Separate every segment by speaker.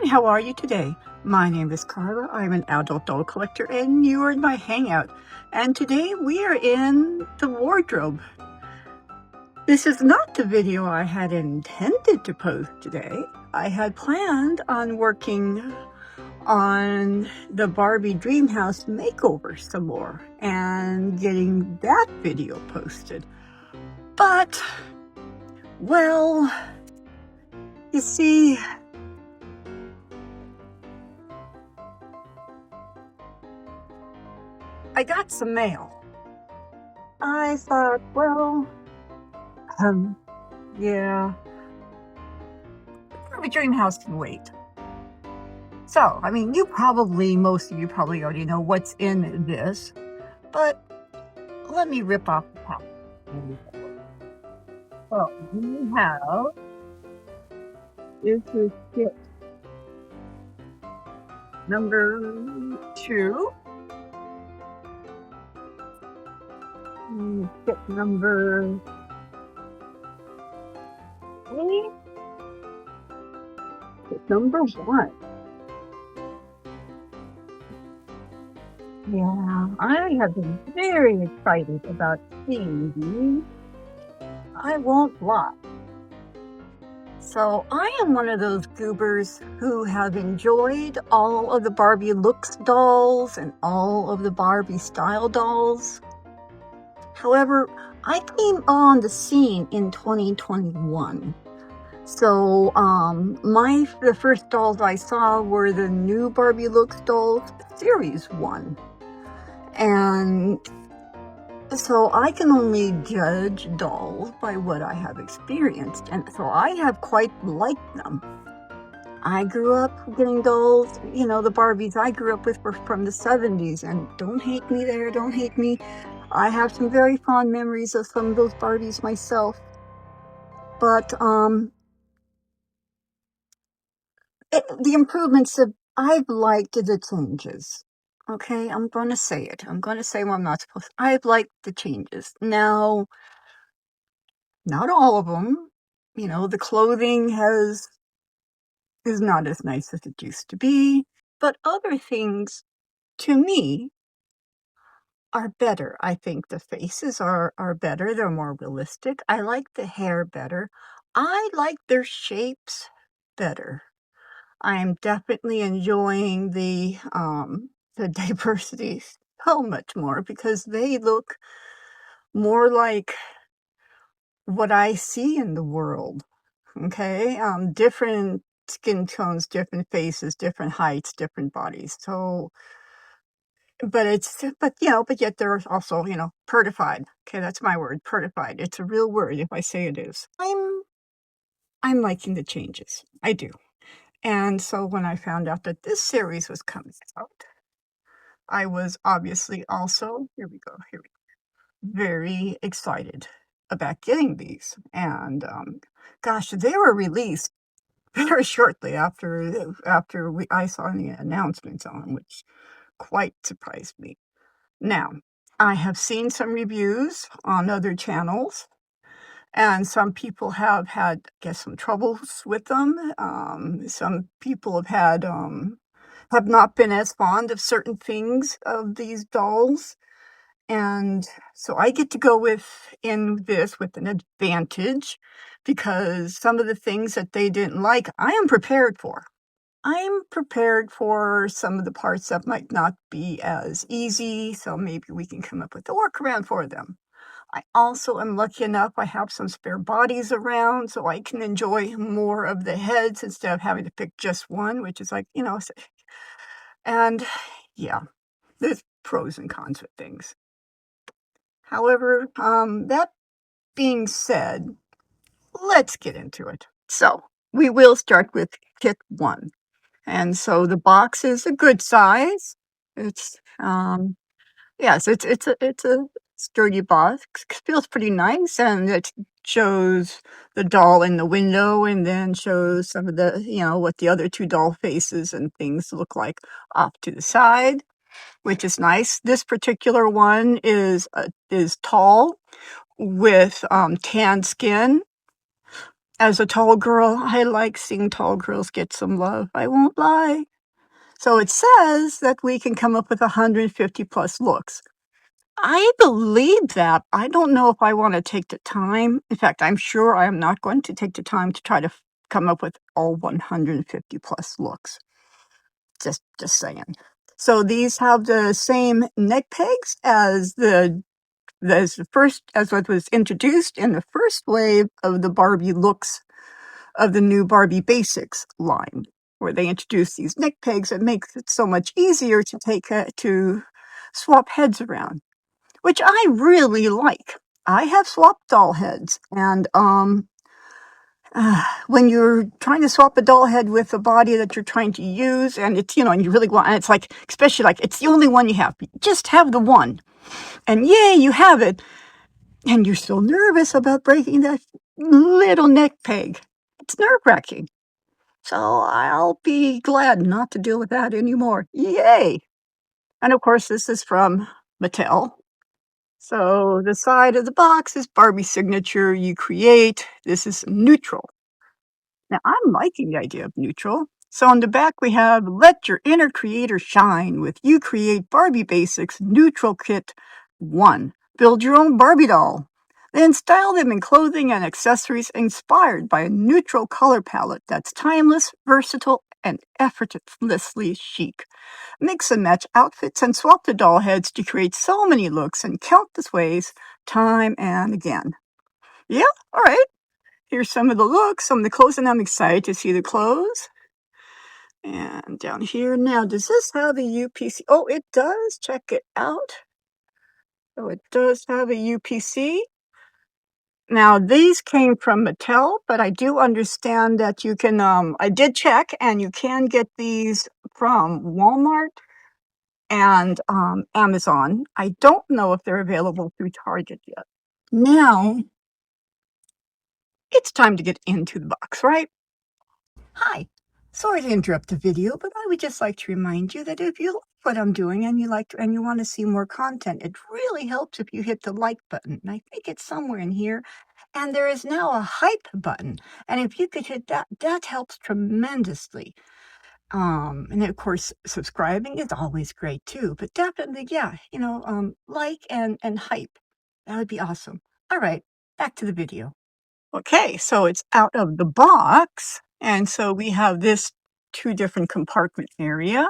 Speaker 1: everyone, how are you today? My name is Carla. I'm an adult doll collector and you are in my hangout. And today we are in the wardrobe. This is not the video I had intended to post today. I had planned on working on the Barbie Dream House makeover some more and getting that video posted. But, well, you see, I got some mail. I thought, well, yeah, Barbie Dream House can wait. So, I mean, most of you probably already know what's in this, but let me rip off the top. So, we have, this is kit number 2, and kit number 3, kit number 1. Yeah, I have been very excited about seeing these. I won't lie. So I am one of those goobers who have enjoyed all of the Barbie looks dolls and all of the Barbie style dolls. However, I came on the scene in 2021. So the first dolls I saw were the new Barbie looks dolls series 1. And so I can only judge dolls by what I have experienced, and so I have quite liked them. I grew up getting dolls, you know, the Barbies I grew up with were from the 70s, and don't hate me there, don't hate me. I have some very fond memories of some of those Barbies myself. But the improvements I've liked the changes. Okay, I'm going to say it. I'm going to say what I'm not supposed to. I've liked the changes. Now, not all of them. You know, the clothing is not as nice as it used to be, but other things, to me, are better. I think the faces are better. They're more realistic. I like the hair better. I like their shapes better. I'm definitely enjoying the diversity so much more because they look more like what I see in the world. Okay, different skin tones, different faces, different heights, different bodies. So, but yet they're also, pertified. Okay, that's my word, pertified. It's a real word if I say it is. I'm liking the changes. I do. And so when I found out that this series was coming out, I was obviously also, here we go, very excited about getting these. And gosh, they were released very shortly after I saw the announcements on them, which quite surprised me. Now, I have seen some reviews on other channels, and some people have had, I guess, some troubles with them. Some people have not been as fond of certain things of these dolls. And so I get to go in this with an advantage because some of the things that they didn't like, I am prepared for. I'm prepared for some of the parts that might not be as easy, so maybe we can come up with a workaround for them. I also am lucky enough I have some spare bodies around, so I can enjoy more of the heads instead of having to pick just one, which is like, and yeah, there's pros and cons with things. However, that being said, let's get into it. So we will start with kit 1. And so the box is a good size. It's, yes, it's a sturdy box. Feels pretty nice, and it shows the doll in the window and then shows some of the, what the other 2 doll faces and things look like off to the side, which is nice. This particular one is tall with tan skin. As a tall girl, I like seeing tall girls get some love, I won't lie. So it says that we can come up with 150 plus looks. I believe that. I don't know if I wanna take the time. In fact, I'm sure I am not going to take the time to try to come up with all 150 plus looks. Just saying. So these have the same neck pegs as what was introduced in the first wave of the Barbie looks of the new Barbie Basics line, where they introduced these neck pegs. It makes it so much easier to to swap heads around, which I really like. I have swapped doll heads, and when you're trying to swap a doll head with a body that you're trying to use, and it's and you really want, and it's like, especially like it's the only one you have. Just have the one, and yay, you have it, and you're so nervous about breaking that little neck peg. It's nerve wracking. So I'll be glad not to deal with that anymore. Yay! And of course, this is from Mattel. So the side of the box is Barbie signature you create. This is neutral. Now I'm liking the idea of neutral. So on the back we have let your inner creator shine with you create Barbie Basics Neutral Kit 1. Build your own Barbie doll. Then style them in clothing and accessories inspired by a neutral color palette that's timeless, versatile, and effortlessly chic. Mix and match outfits and swap the doll heads to create so many looks in countless ways, time and again. Yeah, all right. Here's some of the looks, some of the clothes, and I'm excited to see the clothes. And down here now, does this have a UPC? Oh, it does. Check it out. Oh, it does have a UPC. Now, these came from Mattel, but I do understand that you can, I did check, and you can get these from Walmart and Amazon. I don't know if they're available through Target yet. Now, it's time to get into the box, right? Hi. Sorry to interrupt the video, but I would just like to remind you that if you like what I'm doing and you want to see more content, it really helps if you hit the like button. And I think it's somewhere in here. And there is now a hype button. And if you could hit that, that helps tremendously. And of course, subscribing is always great too. But definitely, yeah, like and hype. That would be awesome. All right, back to the video. Okay, so it's out of the box, and so we have this 2 different compartment area,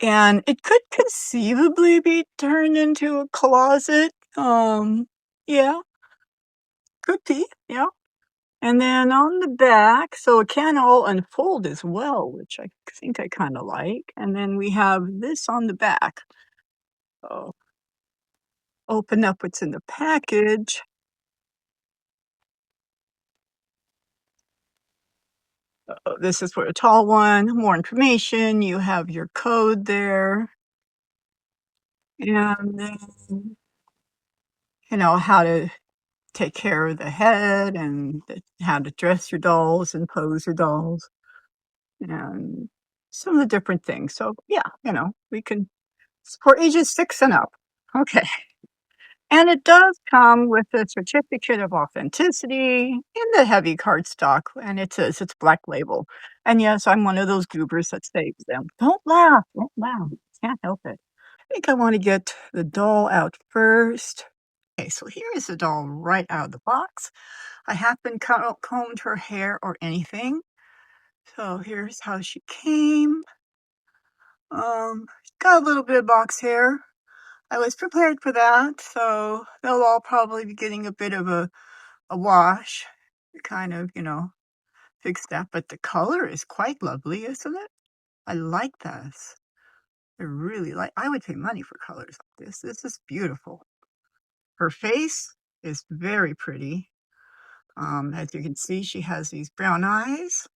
Speaker 1: and it could conceivably be turned into a closet, yeah, could be, yeah, and then on the back, so it can all unfold as well, which I think I kinda like, and then we have this on the back. So, open up what's in the package. This is for a tall one, more information, you have your code there, and then, how to take care of the head and how to dress your dolls and pose your dolls and some of the different things. So, yeah, we can it's for ages 6 and up. Okay. And it does come with a certificate of authenticity in the heavy cardstock, and it says it's Black Label. And yes, I'm one of those goobers that saves them. Don't laugh, don't laugh. Can't help it. I think I wanna get the doll out first. Okay, so here is the doll right out of the box. I haven't combed her hair or anything. So here's how she came. Got a little bit of box hair. I was prepared for that, so they'll all probably be getting a bit of a wash to kind of, fix that. But the color is quite lovely, isn't it? I like this. I really like I would pay money for colors like this. This is beautiful. Her face is very pretty. As you can see, she has these brown eyes.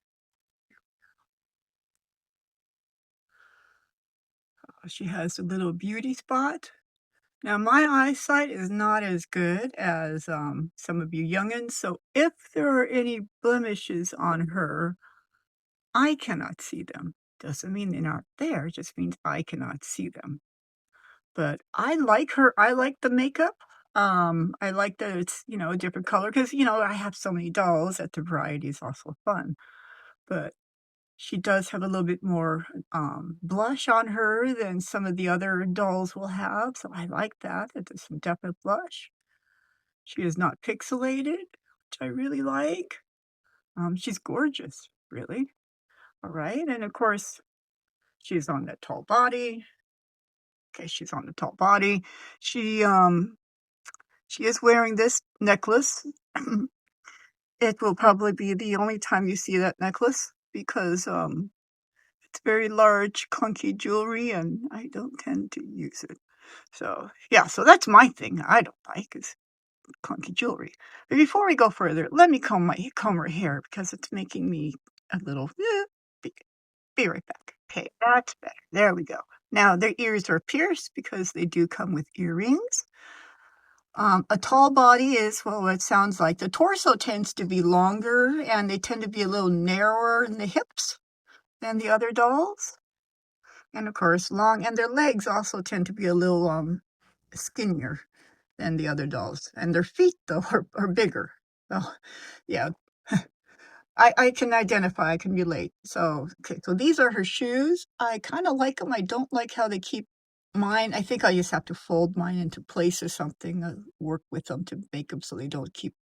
Speaker 1: She has a little beauty spot. Now, my eyesight is not as good as some of you youngins, so if there are any blemishes on her, I cannot see them. Doesn't mean they're not there, it just means I cannot see them. But I like her. I like the makeup. I like that it's, a different color because I have so many dolls that the variety is also fun, but she does have a little bit more, blush on her than some of the other dolls will have, so I like that, that there's some definite blush. She is not pixelated, which I really like. She's gorgeous, really. Alright, and of course, she's on that tall body. Okay, she's on the tall body. She, um, she is wearing this necklace. It will probably be the only time you see that necklace because, it's very large, clunky jewelry, and I don't tend to use it. So, yeah, so that's my thing I don't like is clunky jewelry. But before we go further, let me comb her hair because it's making me a little, be be right back. Okay, that's better. There we go. Now their ears are pierced because they do come with earrings. A tall body is, well, what it sounds like. The torso tends to be longer, and they tend to be a little narrower in the hips than the other dolls. And of course, long and their legs also tend to be a little, skinnier than the other dolls, and their feet, though, are bigger. So, yeah, I can identify, I can relate. So, okay, so these are her shoes. I kinda like them. I don't like how they keep mine. I think I just have to fold mine into place or something, work with them to make them so they don't keep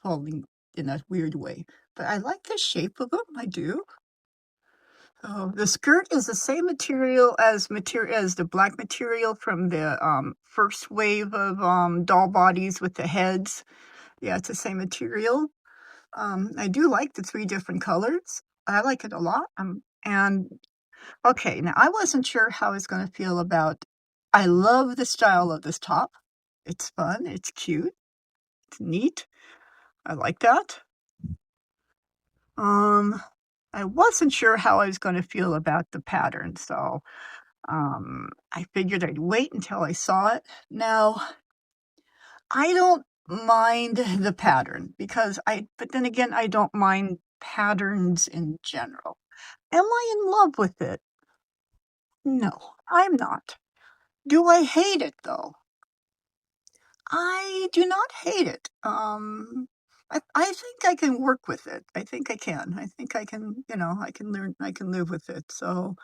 Speaker 1: falling in a weird way. But I like the shape of them. I do. Oh, the skirt is the same material as the black material from the, first wave of, doll bodies with the heads. Yeah, it's the same material. I do like the 3 different colors. I like it a lot, and okay, now I wasn't sure how I was gonna feel about I love the style of this top. It's fun, it's cute, it's neat. I like that. Um, I wasn't sure how I was gonna feel about the pattern, so, I figured I'd wait until I saw it. Now, I don't mind the pattern because but then again, I don't mind patterns in general. Am I in love with it? No, I'm not. Do I hate it though? I do not hate it. I think I can work with it. I think I can. I think I can, I can learn, I can live with it. So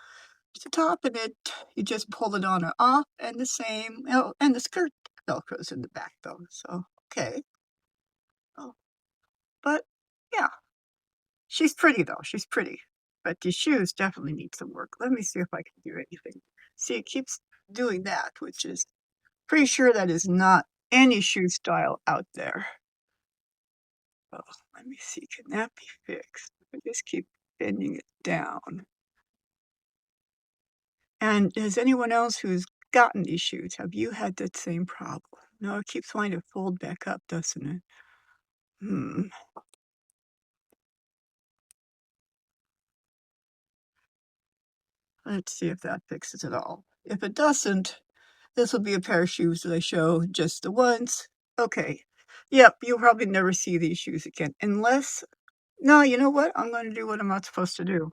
Speaker 1: the top of it, you just pull it on or off, and the same. Oh, and the skirt velcros in the back though. So okay. Oh, but yeah, she's pretty though. She's pretty. But the shoes definitely need some work. Let me see if I can do anything. See, it keeps doing that, which is pretty sure that is not any shoe style out there. Oh, let me see, can that be fixed? I just keep bending it down. And has anyone else who's gotten these shoes, have you had that same problem? No, it keeps wanting to fold back up, doesn't it? Hmm. Let's see if that fixes it all. If it doesn't, this will be a pair of shoes that I show just the once. Okay. Yep, you'll probably never see these shoes again unless no, you know what? I'm gonna do what I'm not supposed to do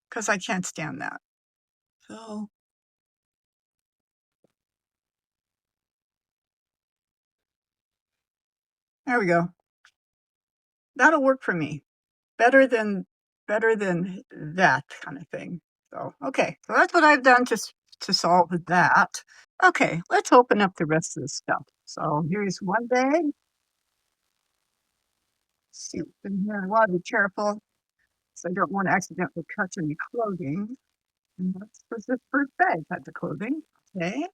Speaker 1: because I can't stand that. So, there we go. That'll work for me. Better than that kind of thing. So, okay. So that's what I've done to solve that. Okay, let's open up the rest of the stuff. So here's one bag. See what's in here. I wanna be careful so I don't wanna accidentally touch any clothing. And that's was the first bag had the clothing. Okay.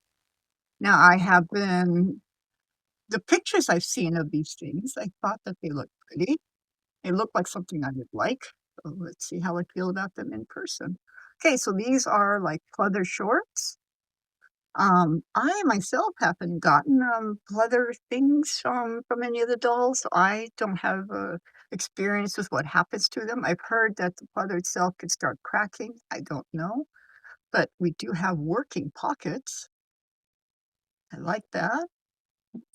Speaker 1: Now I have been the pictures I've seen of these things, I thought that they looked pretty. They look like something I would like. So let's see how I feel about them in person. Okay, so these are like pleather shorts. I myself haven't gotten pleather things from any of the dolls, so I don't have experience with what happens to them. I've heard that the pleather itself could start cracking. I don't know, but we do have working pockets. I like that.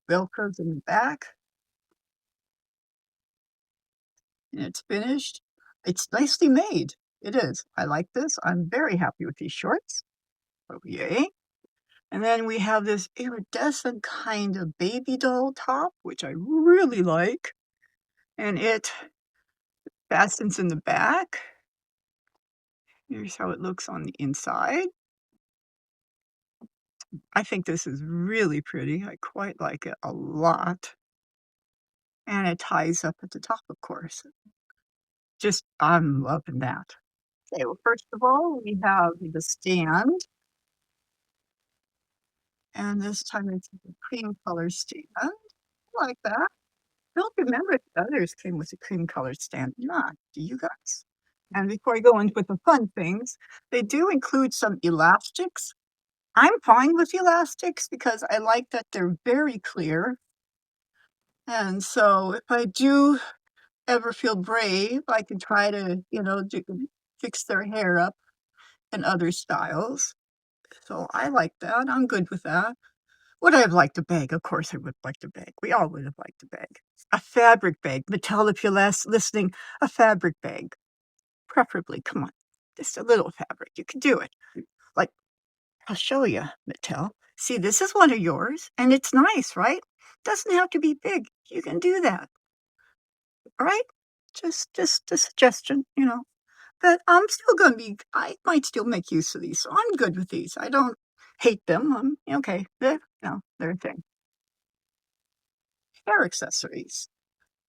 Speaker 1: Velcro's in the back, and it's finished. It's nicely made. It is. I like this. I'm very happy with these shorts. Oh, yay. And then we have this iridescent kind of baby doll top, which I really like, and it fastens in the back. Here's how it looks on the inside. I think this is really pretty. I quite like it a lot. And it ties up at the top, of course. Just I'm loving that. Okay, well, first of all, we have the stand, and this time it's a cream color stand. I like that. Don't remember if the others came with a cream colored stand or not. Do you guys? And before I go into with the fun things, they do include some elastics. I'm fine with elastics because I like that they're very clear. And so if I do ever feel brave, I can try to, fix their hair up in other styles. So I like that. I'm good with that. Would I have liked a bag? Of course I would have liked a bag. We all would have liked a bag. A fabric bag. Mattel, if you're listening, a fabric bag. Preferably, come on, just a little fabric. You can do it. Like, I'll show you, Mattel. See, this is one of yours, and it's nice, right? Doesn't have to be big. You can do that, all right? Just a suggestion, But I'm still gonna be I might still make use of these, so I'm good with these. I don't hate them. Okay. They're a thing. Hair accessories.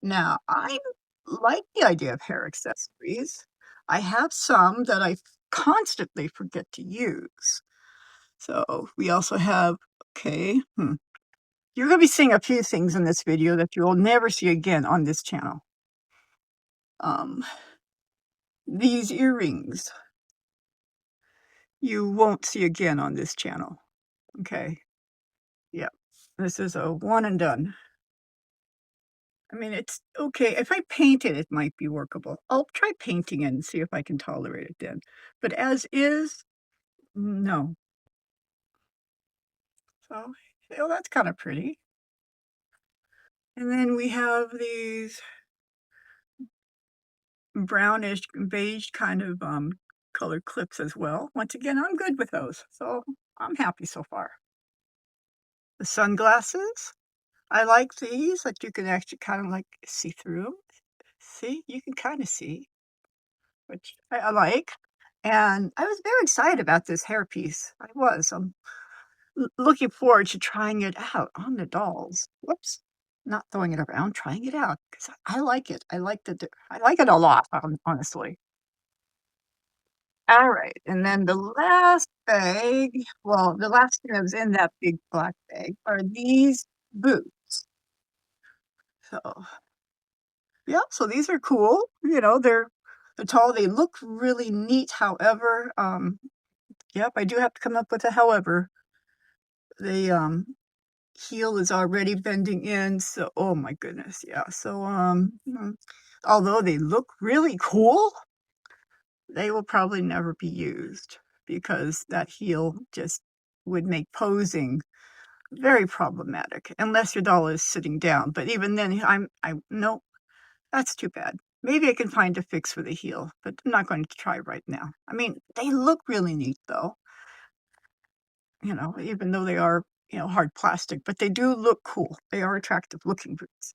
Speaker 1: Now, I like the idea of hair accessories. I have some that I constantly forget to use. So we also have, okay, you're gonna be seeing a few things in this video that you will never see again on this channel. Um, these earrings you won't see again on this channel. Okay. Yeah. This is a one and done. I mean, it's okay. If I paint it, it might be workable. I'll try painting it and see if I can tolerate it then. But as is, no. So, that's kind of pretty. And then we have these brownish beige kind of colored clips as well. Once again, I'm good with those. So I'm happy so far. The sunglasses, I like these that you can actually kind of like see through. See, you can kind of see, which I like. And I was very excited about this hairpiece. I was. I'm looking forward to trying it out on the dolls. Whoops. Not throwing it around, trying it out because I like it. I like it a lot, honestly. All right, and then the last bag, well, the last thing that was in that big black bag are these boots. So, yeah, so these are cool, they're tall, they look really neat, however, yep, I do have to come up with a however. The, heel is already bending in, so oh my goodness, yeah, so, although they look really cool, they will probably never be used because that heel just would make posing very problematic unless your doll is sitting down, but even then, I no, that's too bad. Maybe I can find a fix for the heel, but I'm not going to try right now. I mean, they look really neat though, even though they are, hard plastic, but they do look cool. They are attractive looking boots.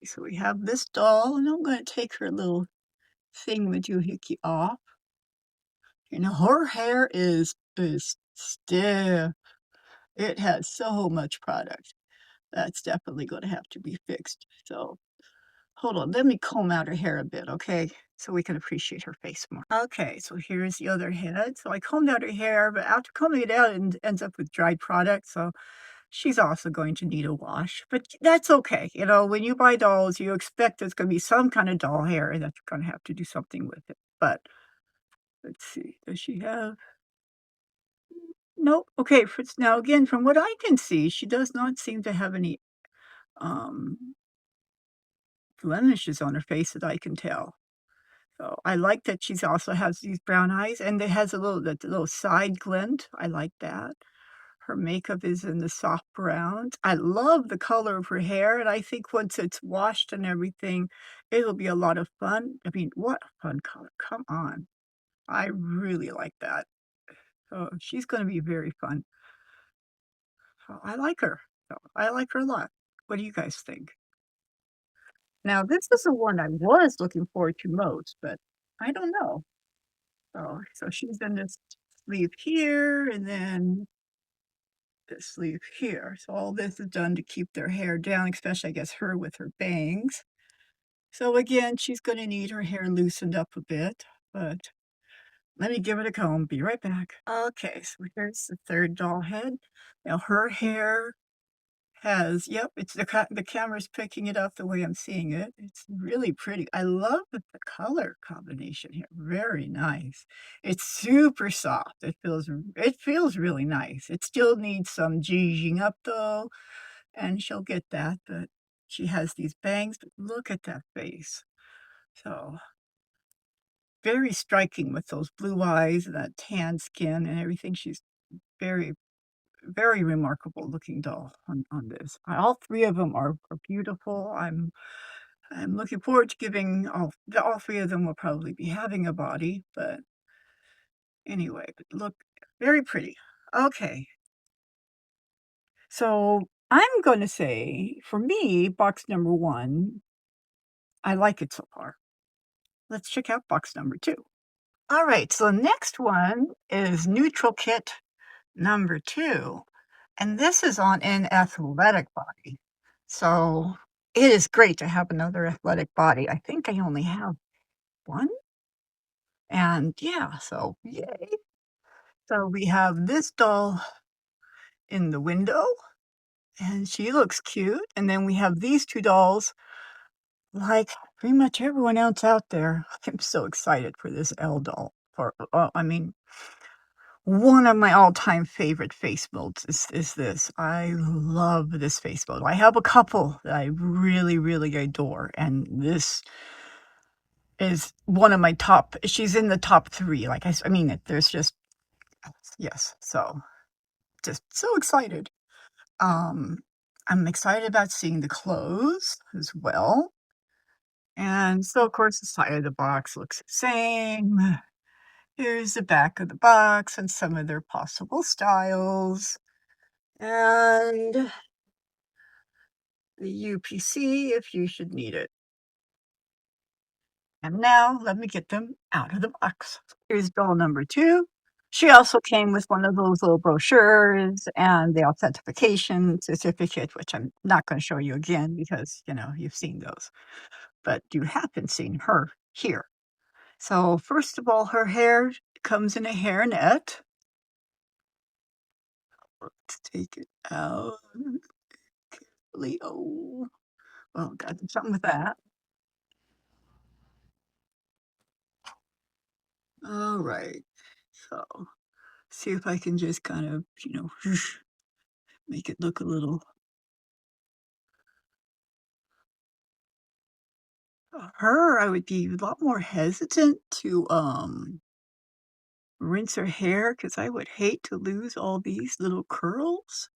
Speaker 1: So we have this doll, and I'm gonna take her little thingamajiggy off. Her hair is stiff. It has so much product. That's definitely gonna have to be fixed. So, hold on, let me comb out her hair a bit, okay? So we can appreciate her face more. Okay, so here's the other head. So I combed out her hair, but after combing it out, it ends up with dried product, so she's also going to need a wash, but that's okay. When you buy dolls, you expect there's gonna be some kind of doll hair and that you're gonna have to do something with it. But let's see, does she have nope. Okay, now again, from what I can see, she does not seem to have any, um, blemishes on her face that I can tell. So, I like that she's also has these brown eyes, and it has that little side glint. I like that. Her makeup is in the soft browns. I love the color of her hair, and I think once it's washed and everything, it'll be a lot of fun. I mean, what a fun color, come on. I really like that. So she's gonna be very fun. So I like her. So I like her a lot. What do you guys think? Now this is the one I was looking forward to most, but I don't know. So she's in this sleeve here and then this sleeve here. So all this is done to keep their hair down, especially I guess her with her bangs. So again, she's gonna need her hair loosened up a bit, but let me give it a comb, be right back. Okay, so here's the third doll head. Now her hair has yep, it's the camera's picking it up the way I'm seeing it. It's really pretty. I love the color combination here, very nice. It's super soft. It feels really nice. It still needs some zhuzhing up though, and she'll get that, but she has these bangs, but look at that face. So, very striking with those blue eyes and that tan skin and everything. She's very very remarkable looking doll on this. All 3 of them are beautiful. I'm looking forward to giving all 3 of them will probably be having a body, but anyway, but look, very pretty. Okay, so I'm gonna say, for me, box number 1, I like it so far. Let's check out box number 2. Alright, so next one is neutral kit number 2. And this is on an athletic body. So, it is great to have another athletic body. I think I only have 1, and yeah, so yay. So we have this doll in the window, and she looks cute, and then we have these 2 dolls like pretty much everyone else out there. I'm so excited for this L doll I mean, one of my all-time favorite face molds is this. I love this face mold. I have a couple that I really, really adore, and this is one of my top she's in the top 3, like, I mean, there's just yes, so, just so excited. Um, I'm excited about seeing the clothes as well, and so, of course, the side of the box looks the same. Here's the back of the box and some of their possible styles. And the UPC if you should need it. And now let me get them out of the box. Here's doll number 2. She also came with one of those little brochures and the authentication certificate, which I'm not gonna show you again because, you've seen those, but you haven't seen her here. So, first of all, her hair comes in a hairnet. Let's take it out carefully. Oh, well, gotta do something with that. Alright, so, see if I can just kind of, make it look a little her, I would be a lot more hesitant to, rinse her hair because I would hate to lose all these little curls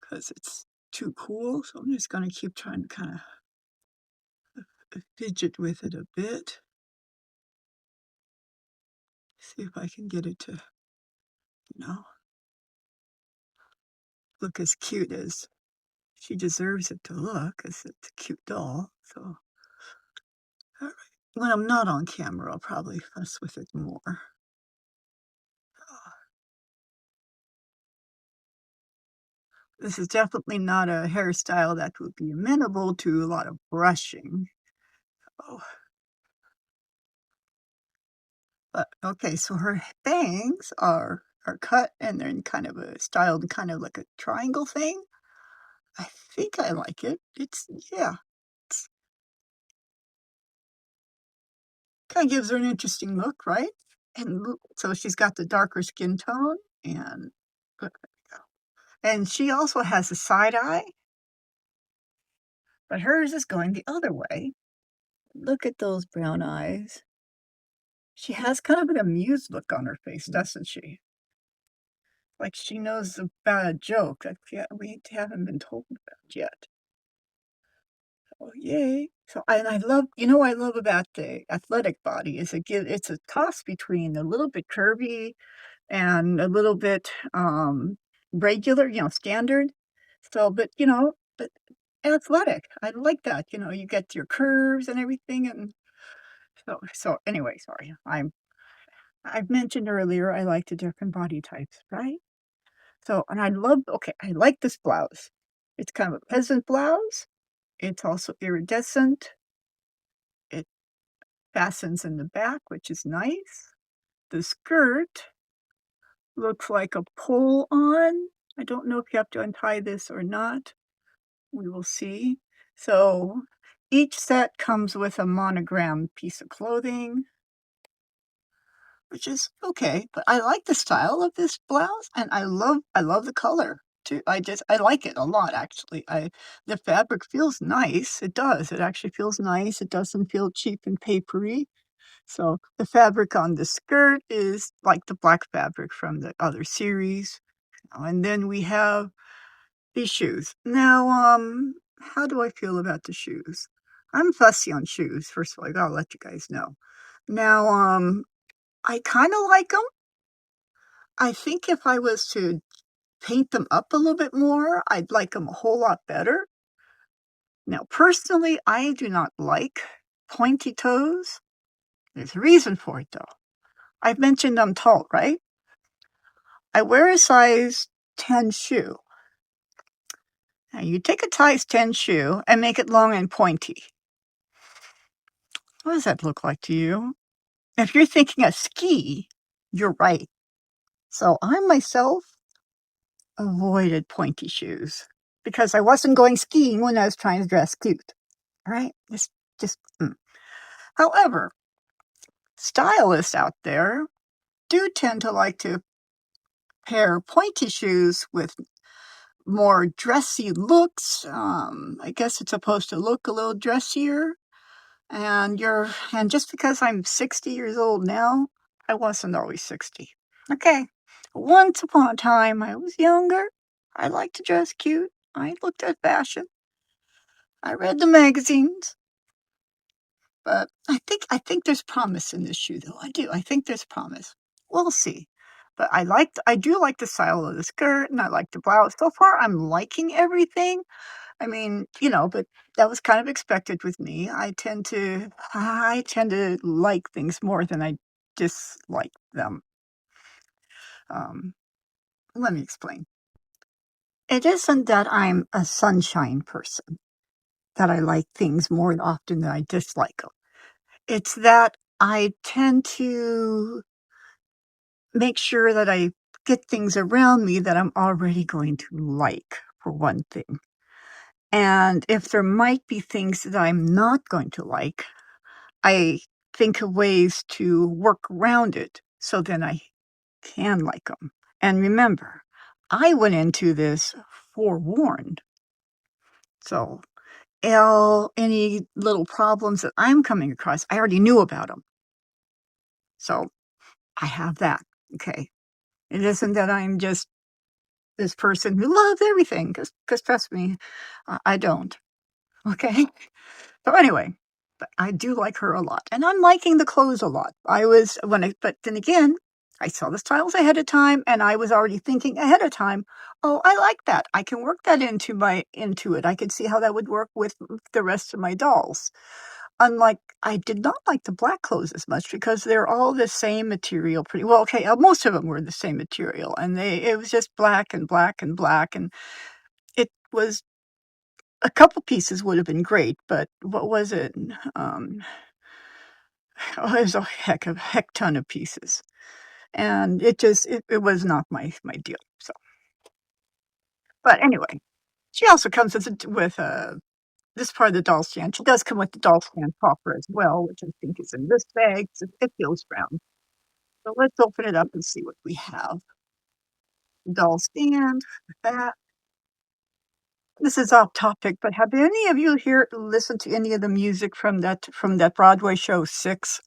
Speaker 1: because it's too cool, so I'm just gonna keep trying to kinda fidget with it a bit. See if I can get it to, you know, look as cute as she deserves it to look, 'cause it's a cute doll, so alright. When I'm not on camera, I'll probably fuss with it more. This is definitely not a hairstyle that would be amenable to a lot of brushing. Oh, but okay, so her bangs are cut and they're in kind of a styled kind of like a triangle thing. I think I like it. It's yeah, it's kinda gives her an interesting look, right? And look so she's got the darker skin tone and there we go. And she also has a side eye, but hers is going the other way. Look at those brown eyes. She has kind of an amused look on her face, doesn't she? Like she knows about a joke that we haven't been told about yet. Oh, yay. So and I love what I love about the athletic body is it's a toss between a little bit curvy and a little bit, regular, standard. So, but athletic. I like that, you get your curves and everything, and so anyway, sorry. I've mentioned earlier I like the different body types, right? So, and I like this blouse. It's kind of a peasant blouse. It's also iridescent. It fastens in the back, which is nice. The skirt looks like a pull-on. I don't know if you have to untie this or not. We will see. So, each set comes with a monogrammed piece of clothing, which is okay, but I like the style of this blouse, and I love the color too. I like it a lot, actually. I The fabric feels nice. It does. It actually feels nice. It doesn't feel cheap and papery. So, the fabric on the skirt is like the black fabric from the other series. And then we have these shoes. Now, how do I feel about the shoes? I'm fussy on shoes, first of all, I gotta let you guys know. Now, I kinda like them. I think if I was to paint them up a little bit more, I'd like them a whole lot better. Now, personally, I do not like pointy toes. There's a reason for it, though. I've mentioned I'm tall, right? I wear a size 10 shoe. Now, you take a size 10 shoe and make it long and pointy. What does that look like to you? If you're thinking a ski, you're right. So I myself avoided pointy shoes because I wasn't going skiing when I was trying to dress cute. All right? Just. However, stylists out there do tend to like to pair pointy shoes with more dressy looks. I guess it's supposed to look a little dressier. And just because I'm 60 years old now, I wasn't always 60. Okay. Once upon a time, I was younger. I liked to dress cute. I looked at fashion. I read the magazines. But I think there's promise in this shoe, though. I do. I think there's promise. We'll see. But I do like the style of the skirt, and I like the blouse. So far, I'm liking everything. I mean, but that was kind of expected with me. I tend to like things more than I dislike them. Um, Let me explain. It isn't that I'm a sunshine person, that I like things more often than I dislike them. It's that I tend to make sure that I get things around me that I'm already going to like, for one thing. And if there might be things that I'm not going to like, I think of ways to work around it so then I can like them. And remember, I went into this forewarned. So, any little problems that I'm coming across, I already knew about them. So, I have that. Okay. It isn't that I'm just this person who loves everything, because trust me, I don't. Okay. So anyway, but I do like her a lot, and I'm liking the clothes a lot. But then again, I saw the styles ahead of time, and I was already thinking ahead of time, "Oh, I like that. I can work that into it. I could see how that would work with the rest of my dolls." Unlike I did not like the black clothes as much because they're all the same material pretty well, okay, most of them were the same material, and it was just black and black and black, and it was a couple pieces would have been great, but what was it? Um, it was a heck ton of pieces, and it was not my deal. So, but anyway, she also comes with this part of the doll stand. She does come with the doll stand popper as well, which I think is in this bag. So it feels brown. So let's open it up and see what we have. Doll stand with that. This is off topic, but have any of you here listened to any of the music from that Broadway show, Six?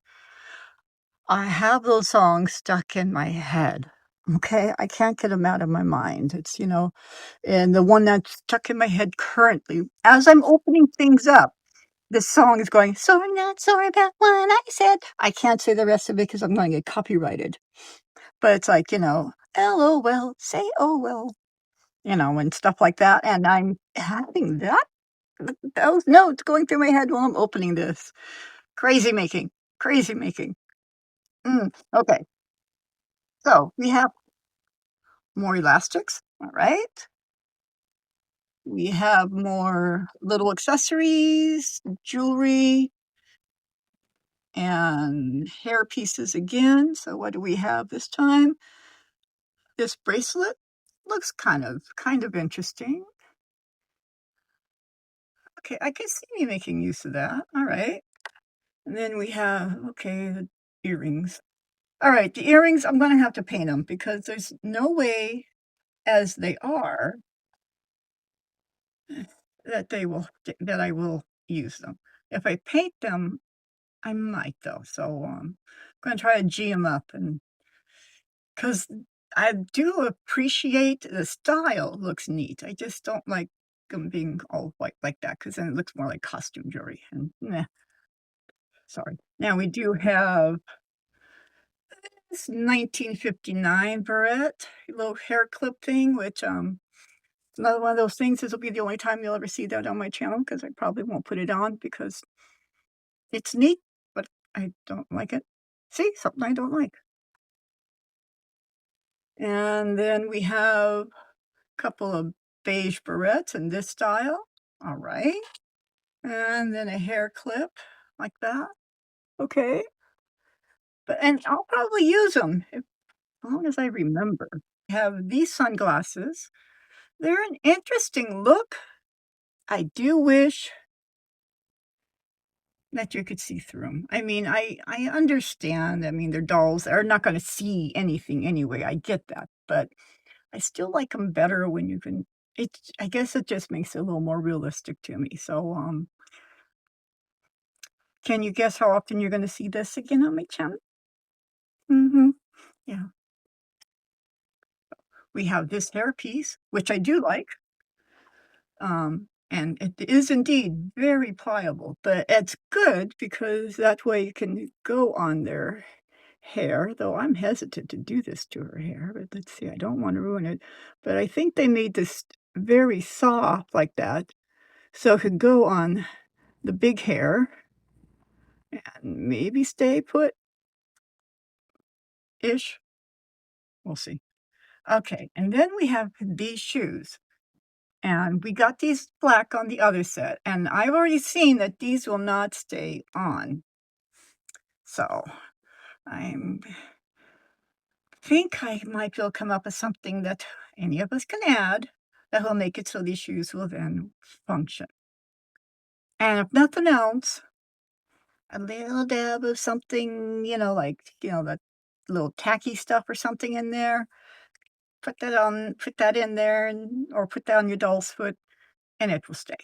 Speaker 1: I have those songs stuck in my head, okay? I can't get them out of my mind. And the one that's stuck in my head currently, as I'm opening things up, this song is going, "So I'm not sorry about what I said." I can't say the rest of it because 'cause I'm gonna get copyrighted, but it's like, "LOL, say oh well," and stuff like that, and I'm having those notes going through my head while I'm opening this. Crazy making, crazy making. Okay, so we have more elastics, alright. We have more little accessories, jewelry, and hair pieces again. So what do we have this time? This bracelet looks kind of interesting. Okay, I can see me making use of that. All right. And then we have, okay, the earrings. All right, the earrings, I'm gonna have to paint them because there's no way as they are that I will use them. If I paint them, I might though. So I'm gonna try to G them up and 'cause I do appreciate the style looks neat. I just don't like them being all white like that because then it looks more like costume jewelry and meh, sorry. Now we do have this 1959 barrette, little hair clip thing, which, another one of those things, this'll be the only time you'll ever see that on my channel because I probably won't put it on because it's neat, but I don't like it. See, something I don't like. And then we have couple of beige barrettes in this style. All right. And then a hair clip like that. Okay. And I'll probably use them as long as I remember. Have these sunglasses. They're an interesting look. I do wish that you could see through them. I mean, I understand. I mean, they're dolls. They're not going to see anything anyway. I get that, but I still like them better when you can. I guess it just makes it a little more realistic to me. So, can you guess how often you're gonna see this again on my channel? Mhm. Yeah. We have this hairpiece, which I do like, and it is indeed very pliable, but it's good because that way you can go on their hair, though I'm hesitant to do this to her hair, but let's see, I don't wanna ruin it, but I think they made this very soft like that, so it could go on the big hair and maybe stay put-ish. We'll see. Okay, and then we have these shoes, and we got these black on the other set, and I've already seen that these will not stay on. So, I'm think I might be able to come up with something that any of us can add that will make it so these shoes will then function. And if nothing else, a little dab of something, that little tacky stuff or something in there. Put that in there and or put that on your doll's foot and it will stay.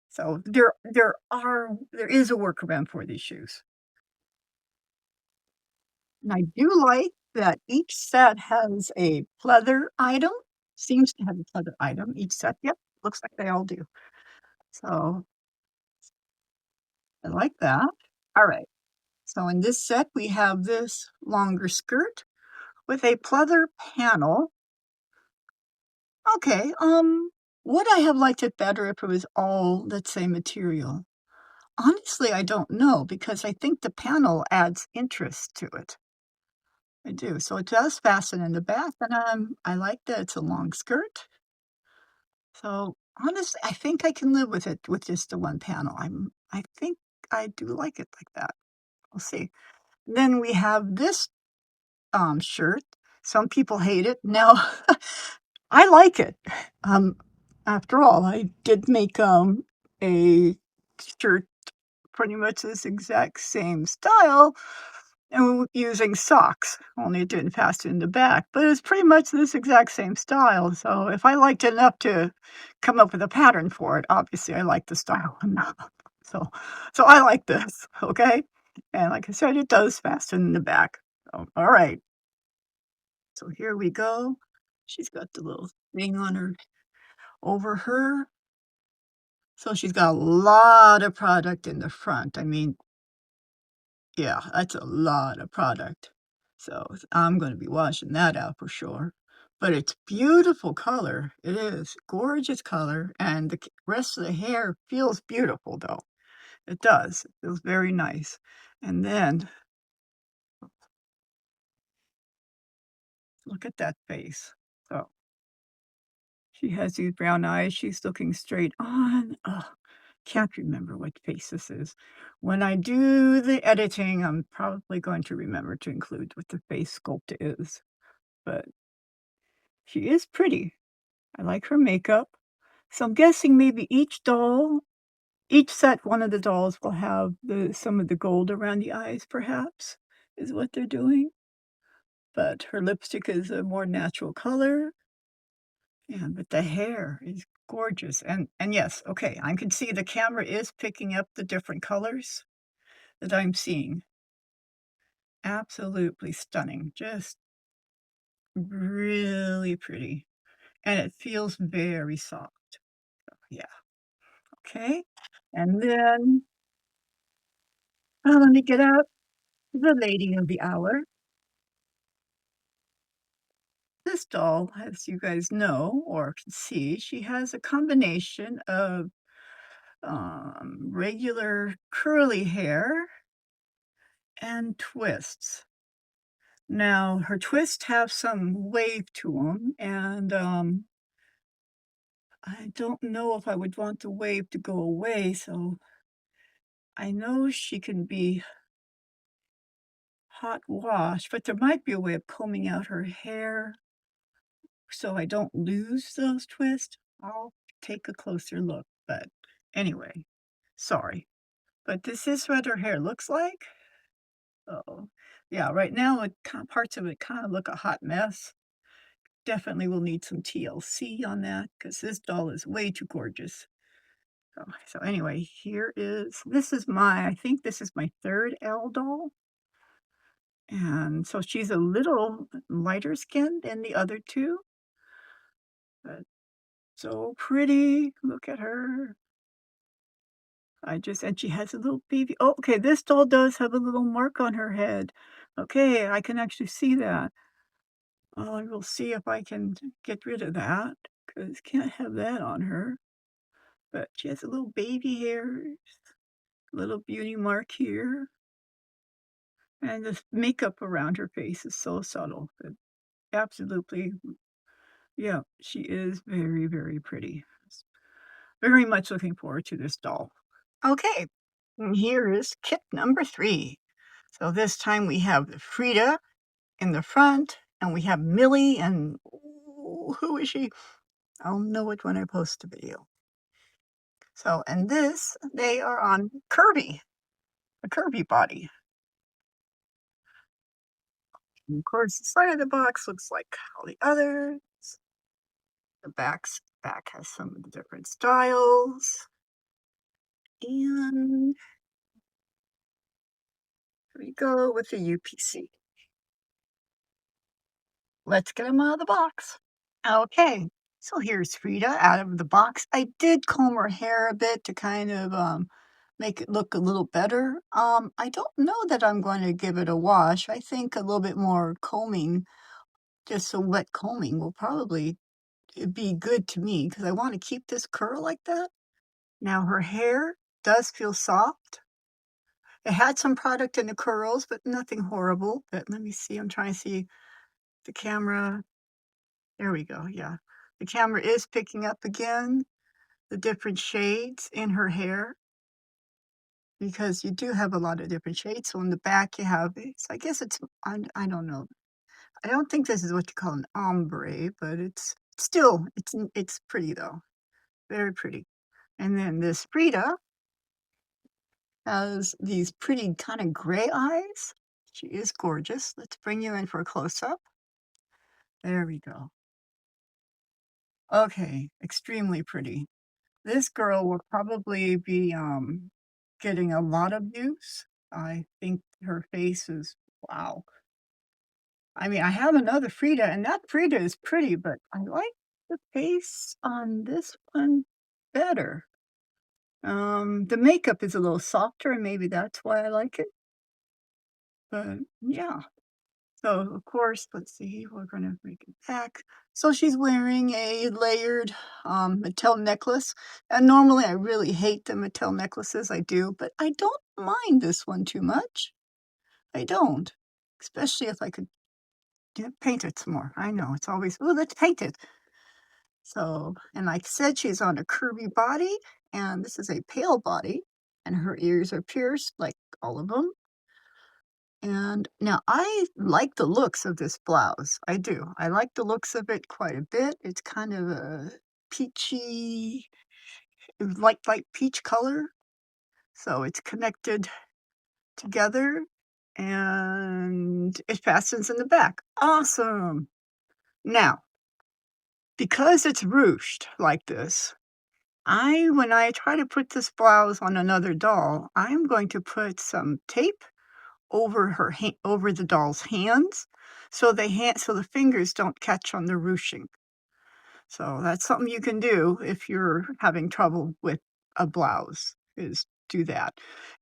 Speaker 1: So there is a workaround for these shoes. And I do like that each set has a pleather item, seems to have a pleather item, each set, yep, looks like they all do. So, I like that. Alright, so in this set, we have this longer skirt with a pleather panel. Okay, would I have liked it better if it was all, let's say, material? Honestly, I don't know because I think the panel adds interest to it. I do. So it does fasten in the back, and, I like that it's a long skirt. So, honestly, I think I can live with it with just the one panel. I think I do like it like that. We'll see. Then we have this, shirt. Some people hate it. Now, I like it. Um, After all, I did make, a shirt pretty much this exact same style and using socks, only it didn't fasten in the back, but it's pretty much this exact same style, so if I liked it enough to come up with a pattern for it, obviously I like the style enough. So so I like this, okay? And like I said, it does fasten in the back. So, alright, so here we go. She's got the little thing on her over her So she's got a lot of product in the front. I mean, yeah, that's a lot of product. So I'm gonna be washing that out for sure. But it's beautiful color. It is gorgeous color, and the rest of the hair feels beautiful though. It does. It feels very nice. And then look at that face. So she has these brown eyes. She's looking straight on. Ugh, can't remember what face this is. When I do the editing, I'm probably going to remember to include what the face sculpt is. But she is pretty. I like her makeup. So I'm guessing maybe each set, one of the dolls will have some of the gold around the eyes perhaps, is what they're doing. But her lipstick is a more natural color, and but the hair is gorgeous, and yes, okay, I can see the camera is picking up the different colors that I'm seeing. Absolutely stunning, just really pretty, and it feels very soft. Yeah, okay. And then, let me get out the lady of the hour. This doll, as you guys know or can see, she has a combination of, regular curly hair and twists. Now, her twists have some wave to them, and, I don't know if I would want the wave to go away, so I know she can be hot wash, but there might be a way of combing out her hair so I don't lose those twists. I'll take a closer look, but anyway, sorry. But this is what her hair looks like. Oh, yeah, right now, parts of it kinda look a hot mess. Definitely will need some TLC on that because this doll is way too gorgeous. So anyway, this is I think this is my 3rd L doll, and so she's a little lighter skinned than the other 2, but so pretty. Look at her. And she has a little baby oh, okay, this doll does have a little mark on her head. Okay, I can actually see that. I will see if I can get rid of that because can't have that on her. But she has a little baby hair, little beauty mark here, and the makeup around her face is so subtle. But absolutely, yeah, she is very, very pretty. Very much looking forward to this doll. Okay, and here is kit number 3. So this time we have Frida in the front, and we have Millie, and ooh, who is she? I'll know it when I post the video. So, and this, they are on Kirby, a Kirby body. And of course, the side of the box looks like all the others. The back has some of the different styles. And here we go with the UPC. Let's get them out of the box. Okay, so here's Frida out of the box. I did comb her hair a bit to kind of make it look a little better. I don't know that I'm going to give it a wash. I think a little bit more combing, just a wet combing, will probably be good to me because I want to keep this curl like that. Now her hair does feel soft. It had some product in the curls, but nothing horrible. But let me see. I'm trying to see the camera. There we go. Yeah. The camera is picking up again the different shades in her hair because you do have a lot of different shades. So in the back you have I guess I don't know. I don't think this is what you call an ombre, but it's still it's pretty though. Very pretty. And then this Frida has these pretty kind of gray eyes. She is gorgeous. Let's bring you in for a close up. There we go. Okay, extremely pretty. This girl will probably be, getting a lot of use. I think her face is wow. I mean, I have another Frida, and that Frida is pretty, but I like the face on this one better. The makeup is a little softer, and maybe that's why I like it, but yeah. So, of course, let's see, we're gonna make it back. So she's wearing a layered, Mattel necklace, and normally I really hate the Mattel necklaces, I do, but I don't mind this one too much. I don't, especially if I could, paint it some more. I know, it's always, "Ooh, let's paint it." So, and like I said, she's on a curvy body, and this is a pale body, and her ears are pierced like all of them. And now I like the looks of this blouse. I do. I like the looks of it quite a bit. It's kind of a peachy, light peach color. So it's connected together and it fastens in the back. Awesome. Now, because it's ruched like this, when I try to put this blouse on another doll, I'm going to put some tape over the doll's hands, so the fingers don't catch on the ruching. So that's something you can do if you're having trouble with a blouse, is do that.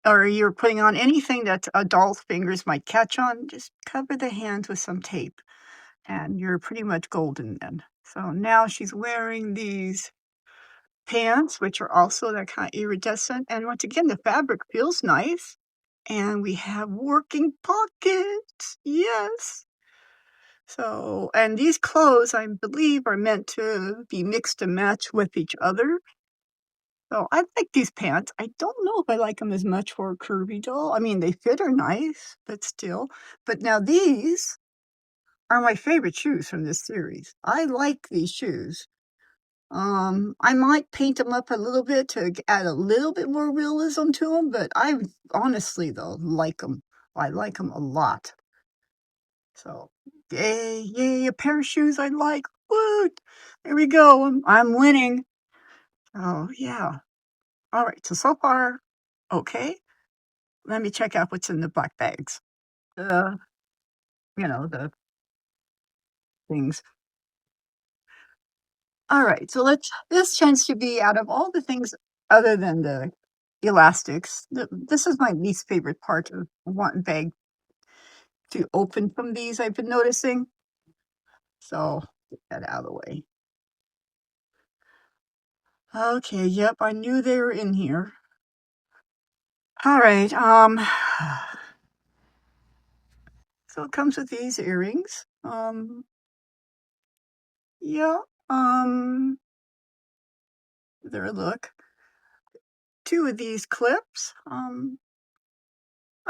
Speaker 1: Or you're putting on anything that a doll's fingers might catch on, just cover the hands with some tape, and you're pretty much golden then. So now she's wearing these pants, which are also that kind of iridescent, and once again, the fabric feels nice. And we have working pockets, yes. So, and these clothes, I believe, are meant to be mixed and matched with each other. So I like these pants. I don't know if I like them as much for a curvy doll. I mean, they fit her nice, but still. But now these are my favorite shoes from this series. I like these shoes. I might paint them up a little bit to add a little bit more realism to them, but I honestly, though, like them. I like them a lot. So, yay, yay, a pair of shoes I like. Woo! There we go. I'm winning. Oh, yeah. All right. So far, okay. Let me check out what's in the black bags. The, the things. All right. So this tends to be out of all the things other than the elastics. This is my least favorite part of one bag to open from these, I've been noticing. So get that out of the way. Okay, yep, I knew they were in here. All right, so it comes with these earrings. Yeah, there, look. Two of these clips. All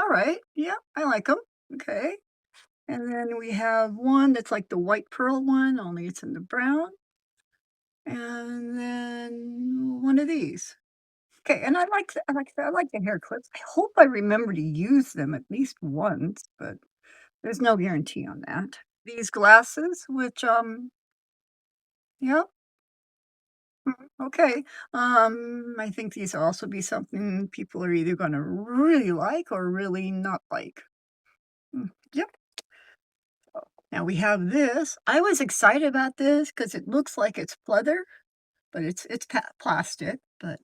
Speaker 1: right, yeah, I like them. Okay. And then we have one that's like the white pearl one, only it's in the brown. And then one of these. Okay, and I like the hair clips. I hope I remember to use them at least once, but there's no guarantee on that. These glasses, which, yeah, okay. I think these will also be something people are either gonna really like or really not like. Yep. Now we have this. I was excited about this because it looks like it's pleather, but it's plastic, but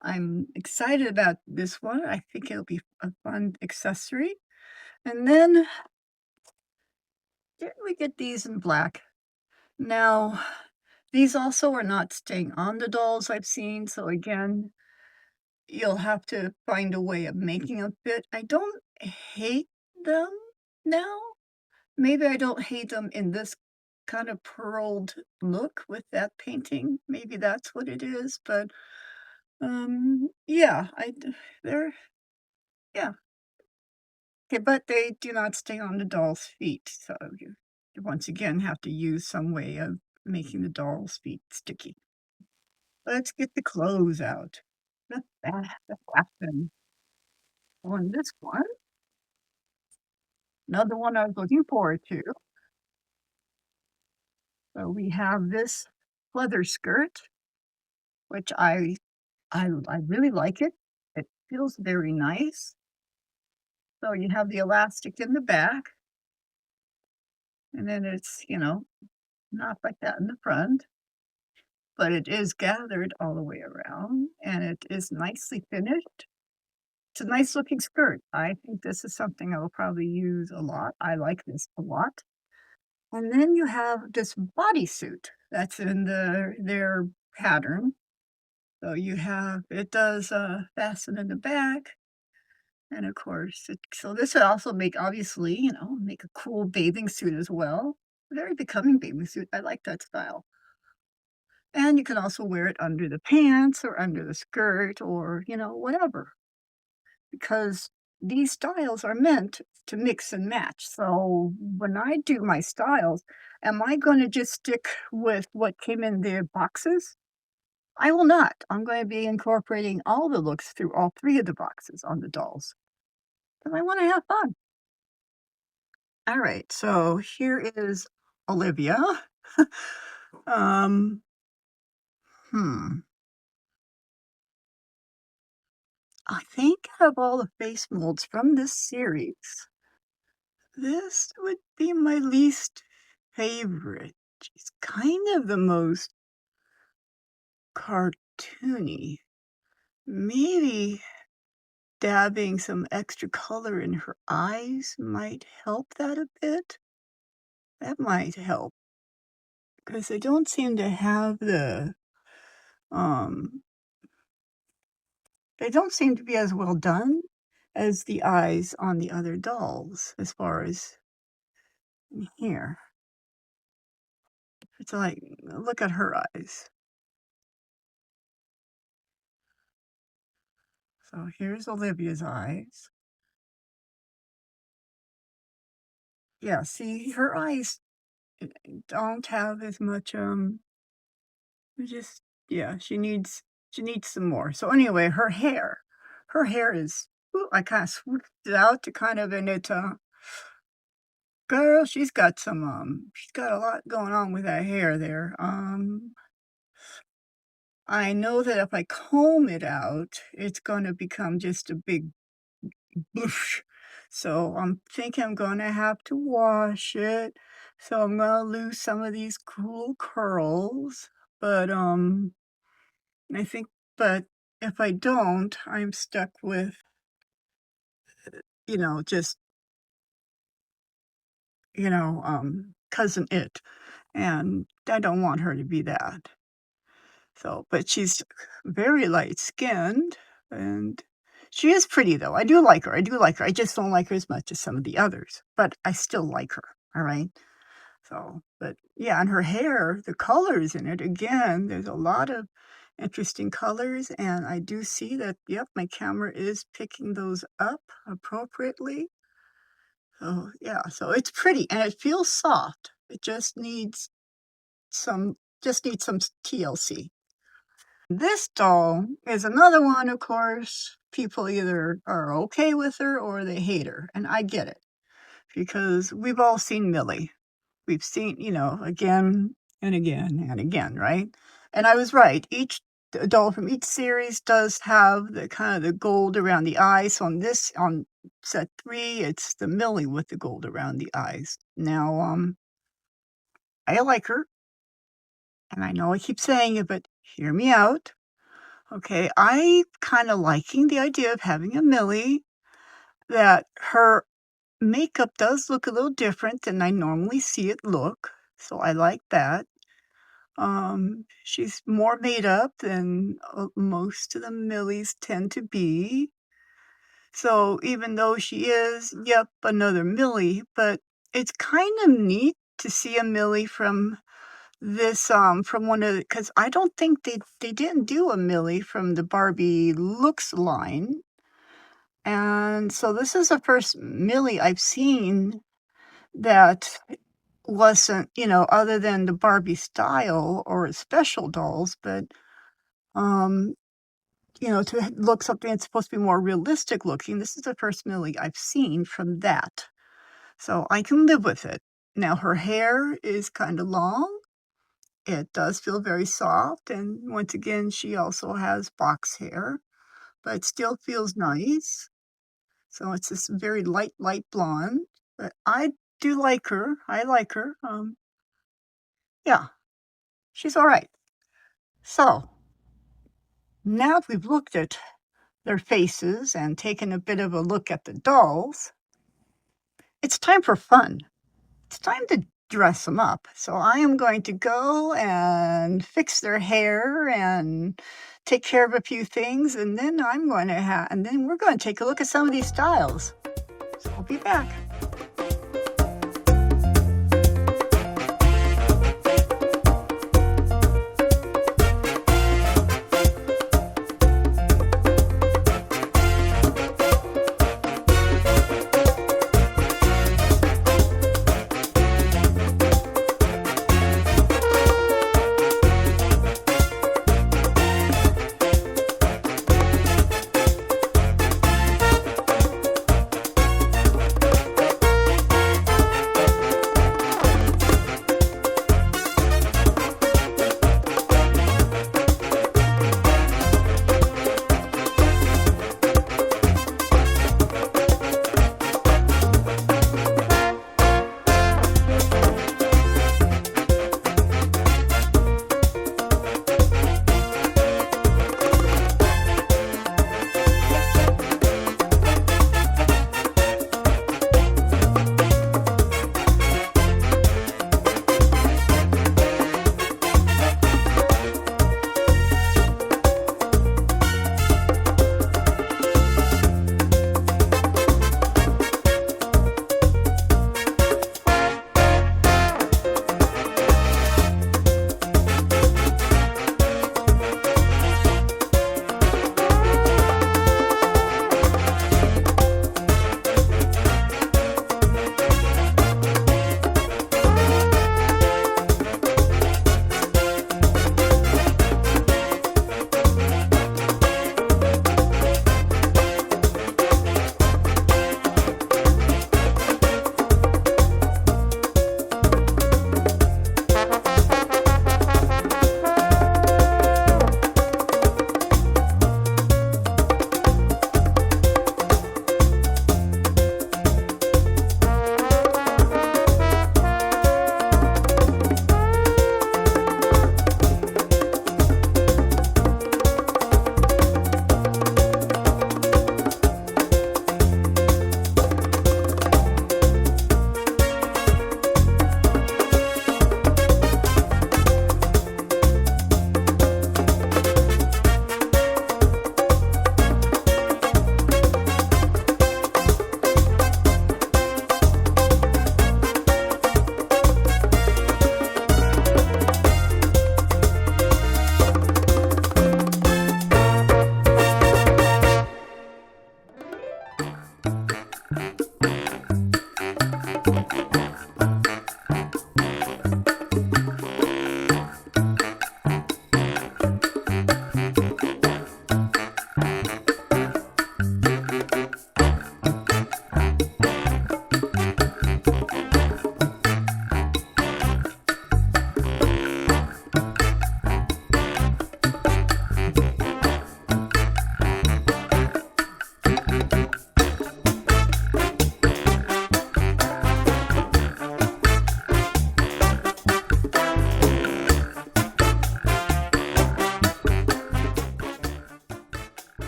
Speaker 1: I'm excited about this one. I think it'll be a fun accessory. And then didn't we get these in black? Now, these also are not staying on the dolls I've seen, so again, you'll have to find a way of making a fit. I don't hate them now. Maybe I don't hate them in this kind of pearled look with that painting. Maybe that's what it is, but yeah, they're, yeah. Okay, but they do not stay on the doll's feet, so you once again have to use some way of making the doll's feet sticky. Let's get the clothes out. The fashion on this one. Another one I was looking forward to. So we have this leather skirt, which I really like it. It feels very nice. So you have the elastic in the back, and then it's, not like that in the front. but it is gathered all the way around, and it is nicely finished. It's a nice looking skirt. I think this is something I will probably use a lot. I like this a lot. And then you have this bodysuit that's in their pattern. So you have it does, fasten in the back, and of course, so this would also make obviously, make a cool bathing suit as well. Very becoming bathing suit. I like that style. And you can also wear it under the pants or under the skirt or, whatever, because these styles are meant to mix and match. So when I do my styles, am I going to just stick with what came in the boxes? I will not. I'm going to be incorporating all the looks through all three of the boxes on the dolls because I want to have fun. All right, so here is Olivia. um, hmm. I think out of all the face molds from this series, this would be my least favorite. She's kind of the most cartoony. Maybe dabbing some extra color in her eyes might help that a bit. That might help because they don't seem to have um, they don't seem to be as well done as the eyes on the other dolls as far as here. It's like, look at her eyes. So here's Olivia's eyes. Yeah, see, her eyes don't have as much, just, yeah, she needs some more. So anyway, her hair is, ooh, I kind of swooped it out to kind of, and girl, she's got a lot going on with that hair there. I know that if I comb it out, it's gonna become just a big boosh. So I'm thinking I'm gonna have to wash it. So I'm gonna lose some of these cool curls. But I think but if I don't, I'm stuck with, just, cousin it. And I don't want her to be that. So, but she's very light-skinned, and she is pretty, though. I do like her, I do like her. I just don't like her as much as some of the others, but I still like her, alright? So, but yeah, and her hair, the colors in it, again, there's a lot of interesting colors, and I do see that, yep, my camera is picking those up appropriately. So, yeah, so it's pretty, and it feels soft. It some just needs some TLC. This doll is another one, of course, people either are okay with her or they hate her, and I get it, because we've all seen Millie. We've seen, again and again and again, right? And I was right, each doll from each series does have the kind of the gold around the eyes. So on set 3, it's the Millie with the gold around the eyes. Now, I like her, and I know I keep saying it, but hear me out. Okay, I kinda liking the idea of having a Millie that her makeup does look a little different than I normally see it look, so I like that. She's more made up than, most of the Millies tend to be. So even though she is, yep, another Millie, but it's kind of neat to see a Millie from from one of because I don't think they didn't do a Millie from the Barbie Looks line, and so this is the first Millie I've seen that wasn't, other than the Barbie style or special dolls, but, um, to look something that's supposed to be more realistic looking, this is the first Millie I've seen from that, so I can live with it. Now her hair is kinda long. It does feel very soft, and once again, she also has box hair, but it still feels nice. So it's this very light, light blonde, but I do like her. I like her. Yeah, she's all right. So, now that we've looked at their faces and taken a bit of a look at the dolls, it's time for fun. It's time to dress them up. So I am going to go and fix their hair and take care of a few things, and then we're going to take a look at some of these styles. So I'll be back.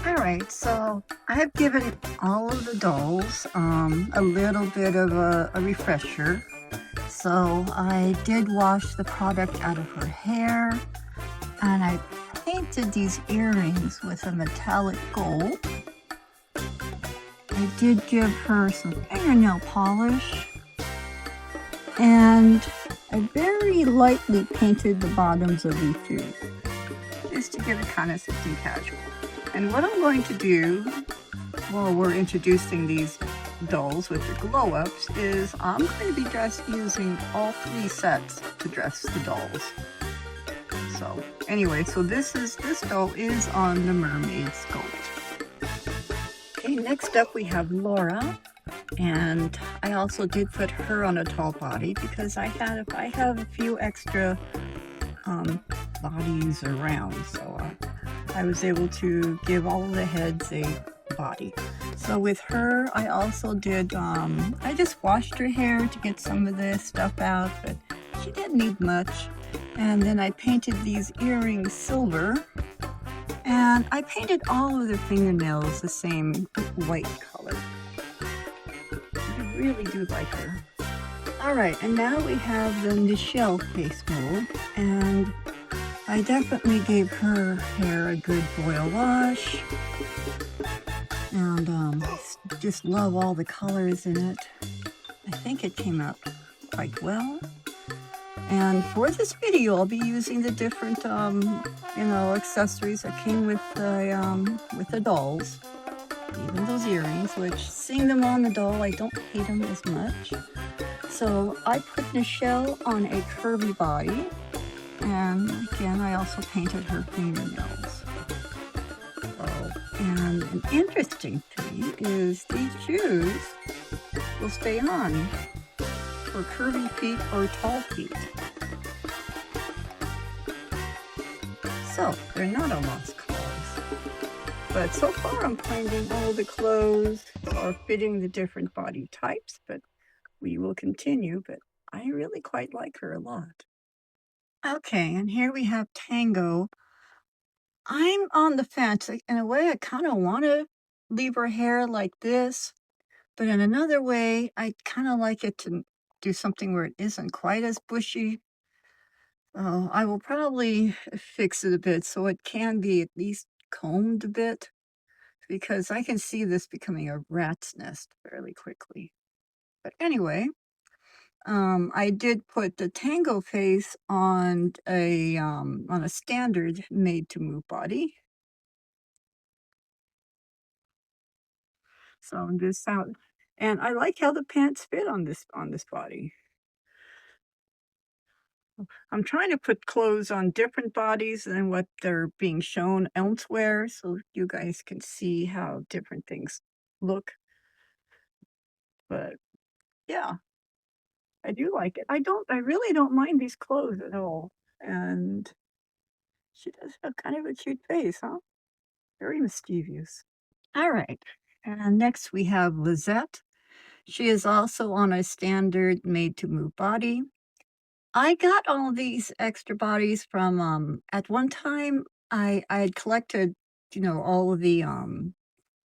Speaker 1: Alright, so I have given all of the dolls a little bit of a refresher. So I did wash the product out of her hair, and I painted these earrings with a metallic gold. I did give her some fingernail polish, and I very lightly painted the bottoms of these shoes, just to give it kind of something casual. And what I'm going to do while we're introducing these dolls with the glow-ups is I'm going to be using all 3 sets to dress the dolls. So anyway, so this doll is on the mermaid sculpt. Okay, next up we have Laura, and I also did put her on a tall body because I have a few extra bodies around, so I was able to give all the heads a body. So with her, I also did, I just washed her hair to get some of this stuff out, but she didn't need much. And then I painted these earrings silver, and I painted all of their fingernails the same white color. I really do like her. All right, and now we have the Michelle face mold, and I definitely gave her hair a good boil wash, and just love all the colors in it. I think it came out quite well. And for this video, I'll be using the different, accessories that came with the dolls. Even those earrings, which seeing them on the doll, I don't hate them as much. So I put Michelle on a curvy body, and again, I also painted her fingernails. Oh, and an interesting thing is these shoes will stay on for curvy feet or tall feet. So they're not a lost cause. But so far I'm finding all the clothes are fitting the different body types, but we will continue. But I really quite like her a lot. Okay, and here we have Tango. I'm on the fence. In a way, I kind of want to leave her hair like this, but in another way, I kind of like it to do something where it isn't quite as bushy. I will probably fix it a bit so it can be at least combed a bit, because I can see this becoming a rat's nest fairly quickly. But anyway, I did put the Tango face on a standard made to move body. So this out, and I like how the pants fit on this body. I'm trying to put clothes on different bodies than what they're being shown elsewhere, so you guys can see how different things look. But yeah, I do like it. I really don't mind these clothes at all. And she does have kind of a cute face, huh? Very mischievous. All right. And next we have Lizette. She is also on a standard made to move body. I got all these extra bodies from at one time I had collected, all of the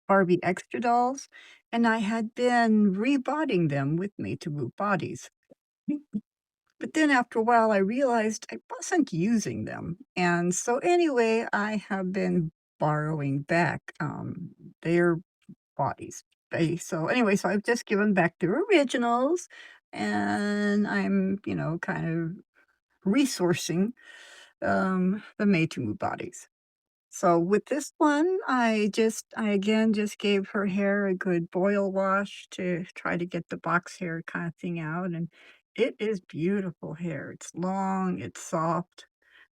Speaker 1: Barbie extra dolls, and I had been rebodied them with made to move bodies. But then after a while, I realized I wasn't using them, and so anyway, I have been borrowing back, their bodies. So anyway, so I've just given back the originals, and I'm, kind of resourcing, the made to move bodies. So with this one, I again just gave her hair a good boil wash to try to get the box hair kind of thing out, and it is beautiful hair. It's long, it's soft.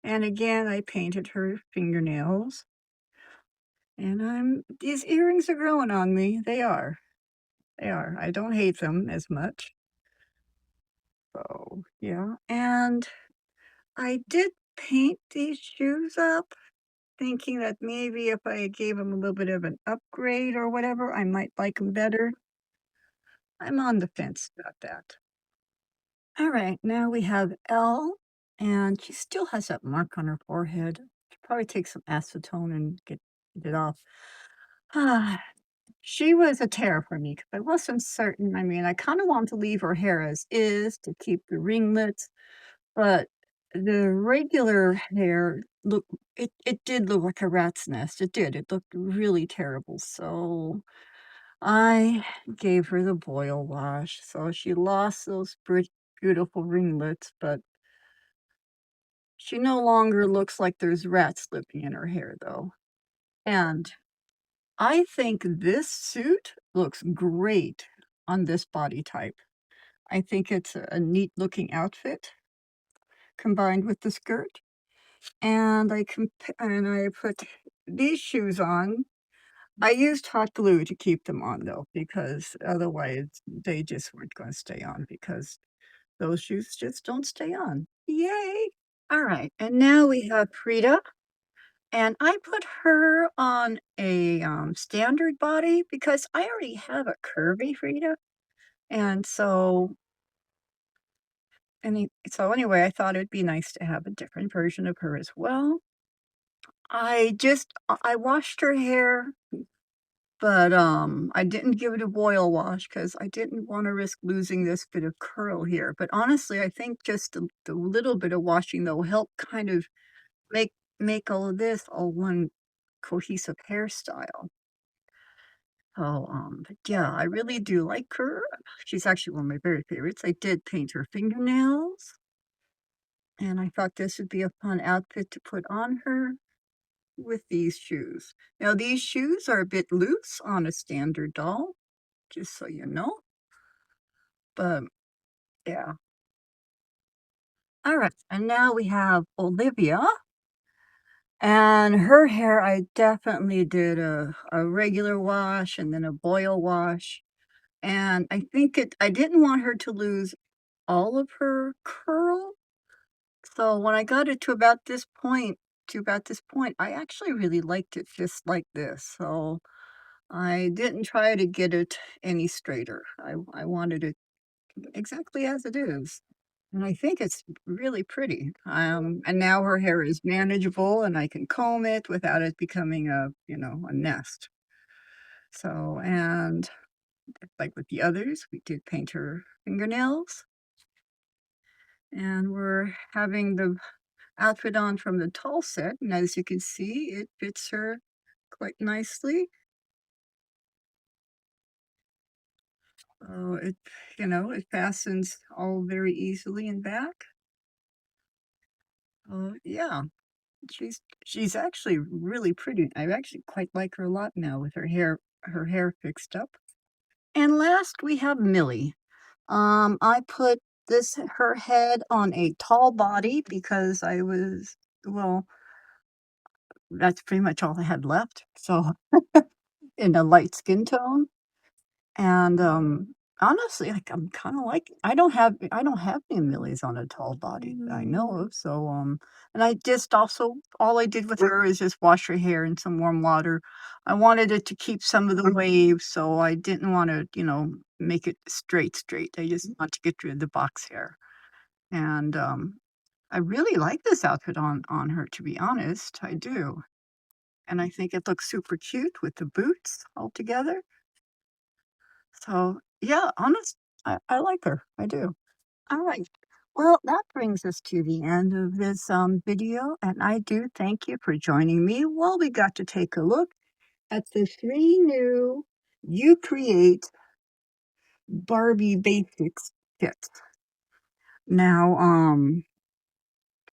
Speaker 1: And again, I painted her fingernails. And these earrings are growing on me. They are. They are. I don't hate them as much. So, yeah. And I did paint these shoes up, thinking that maybe if I gave them a little bit of an upgrade or whatever, I might like them better. I'm on the fence about that. All right, now we have Elle, and she still has that mark on her forehead. Should probably take some acetone and get it off. Ah, she was a terror for me because I wasn't certain. I mean, I kind of want to leave her hair as is to keep the ringlets, but the regular hair it did look like a rat's nest. It did. It looked really terrible. So I gave her the boil wash. So she lost those beautiful ringlets, but she no longer looks like there's rats living in her hair, though. And I think this suit looks great on this body type. I think it's a neat looking outfit combined with the skirt. And I put these shoes on. I used hot glue to keep them on though, because otherwise they just weren't going to stay on because those shoes just don't stay on. Yay! All right, and now we have Frida, and I put her on a standard body because I already have a curvy Frida, and so So anyway, I thought it'd be nice to have a different version of her as well. I washed her hair, but, I didn't give it a boil wash because I didn't wanna risk losing this bit of curl here, but honestly, I think just the little bit of washing, that will help kind of make all of this all one cohesive hairstyle. Oh, but yeah, I really do like her. She's actually one of my very favorites. I did paint her fingernails, and I thought this would be a fun outfit to put on her with these shoes. Now, these shoes are a bit loose on a standard doll, just so you know, but yeah. All right, and now we have Olivia, and her hair, I definitely did a regular wash and then a boil wash. And I didn't want her to lose all of her curl, so when I got it to about this point, I actually really liked it just like this, so I didn't try to get it any straighter. I wanted it exactly as it is, and I think it's really pretty. And now her hair is manageable, and I can comb it without it becoming a nest. So, and like with the others, we did paint her fingernails. And we're having the outfit on from the tall set, and as you can see, it fits her quite nicely. It, it fastens all very easily in back. Yeah, she's actually really pretty. I actually quite like her a lot now with her hair fixed up. And last we have Millie. I put her head on a tall body because well, that's pretty much all I had left. So in a light skin tone, and, honestly, like, I'm kinda like I don't have any Millies on a tall body that I know of, so, and I just also all I did with her is just wash her hair in some warm water. I wanted it to keep some of the waves, so I didn't wanna, make it straight. I just want to get rid of the box hair, and, I really like this outfit on her, to be honest, I do, and I think it looks super cute with the boots all together. So, yeah, I like her. I do. All right. Well, that brings us to the end of this video, and I do thank you for joining me while we got to take a look at the three new You Create Barbie Basics kits. Now,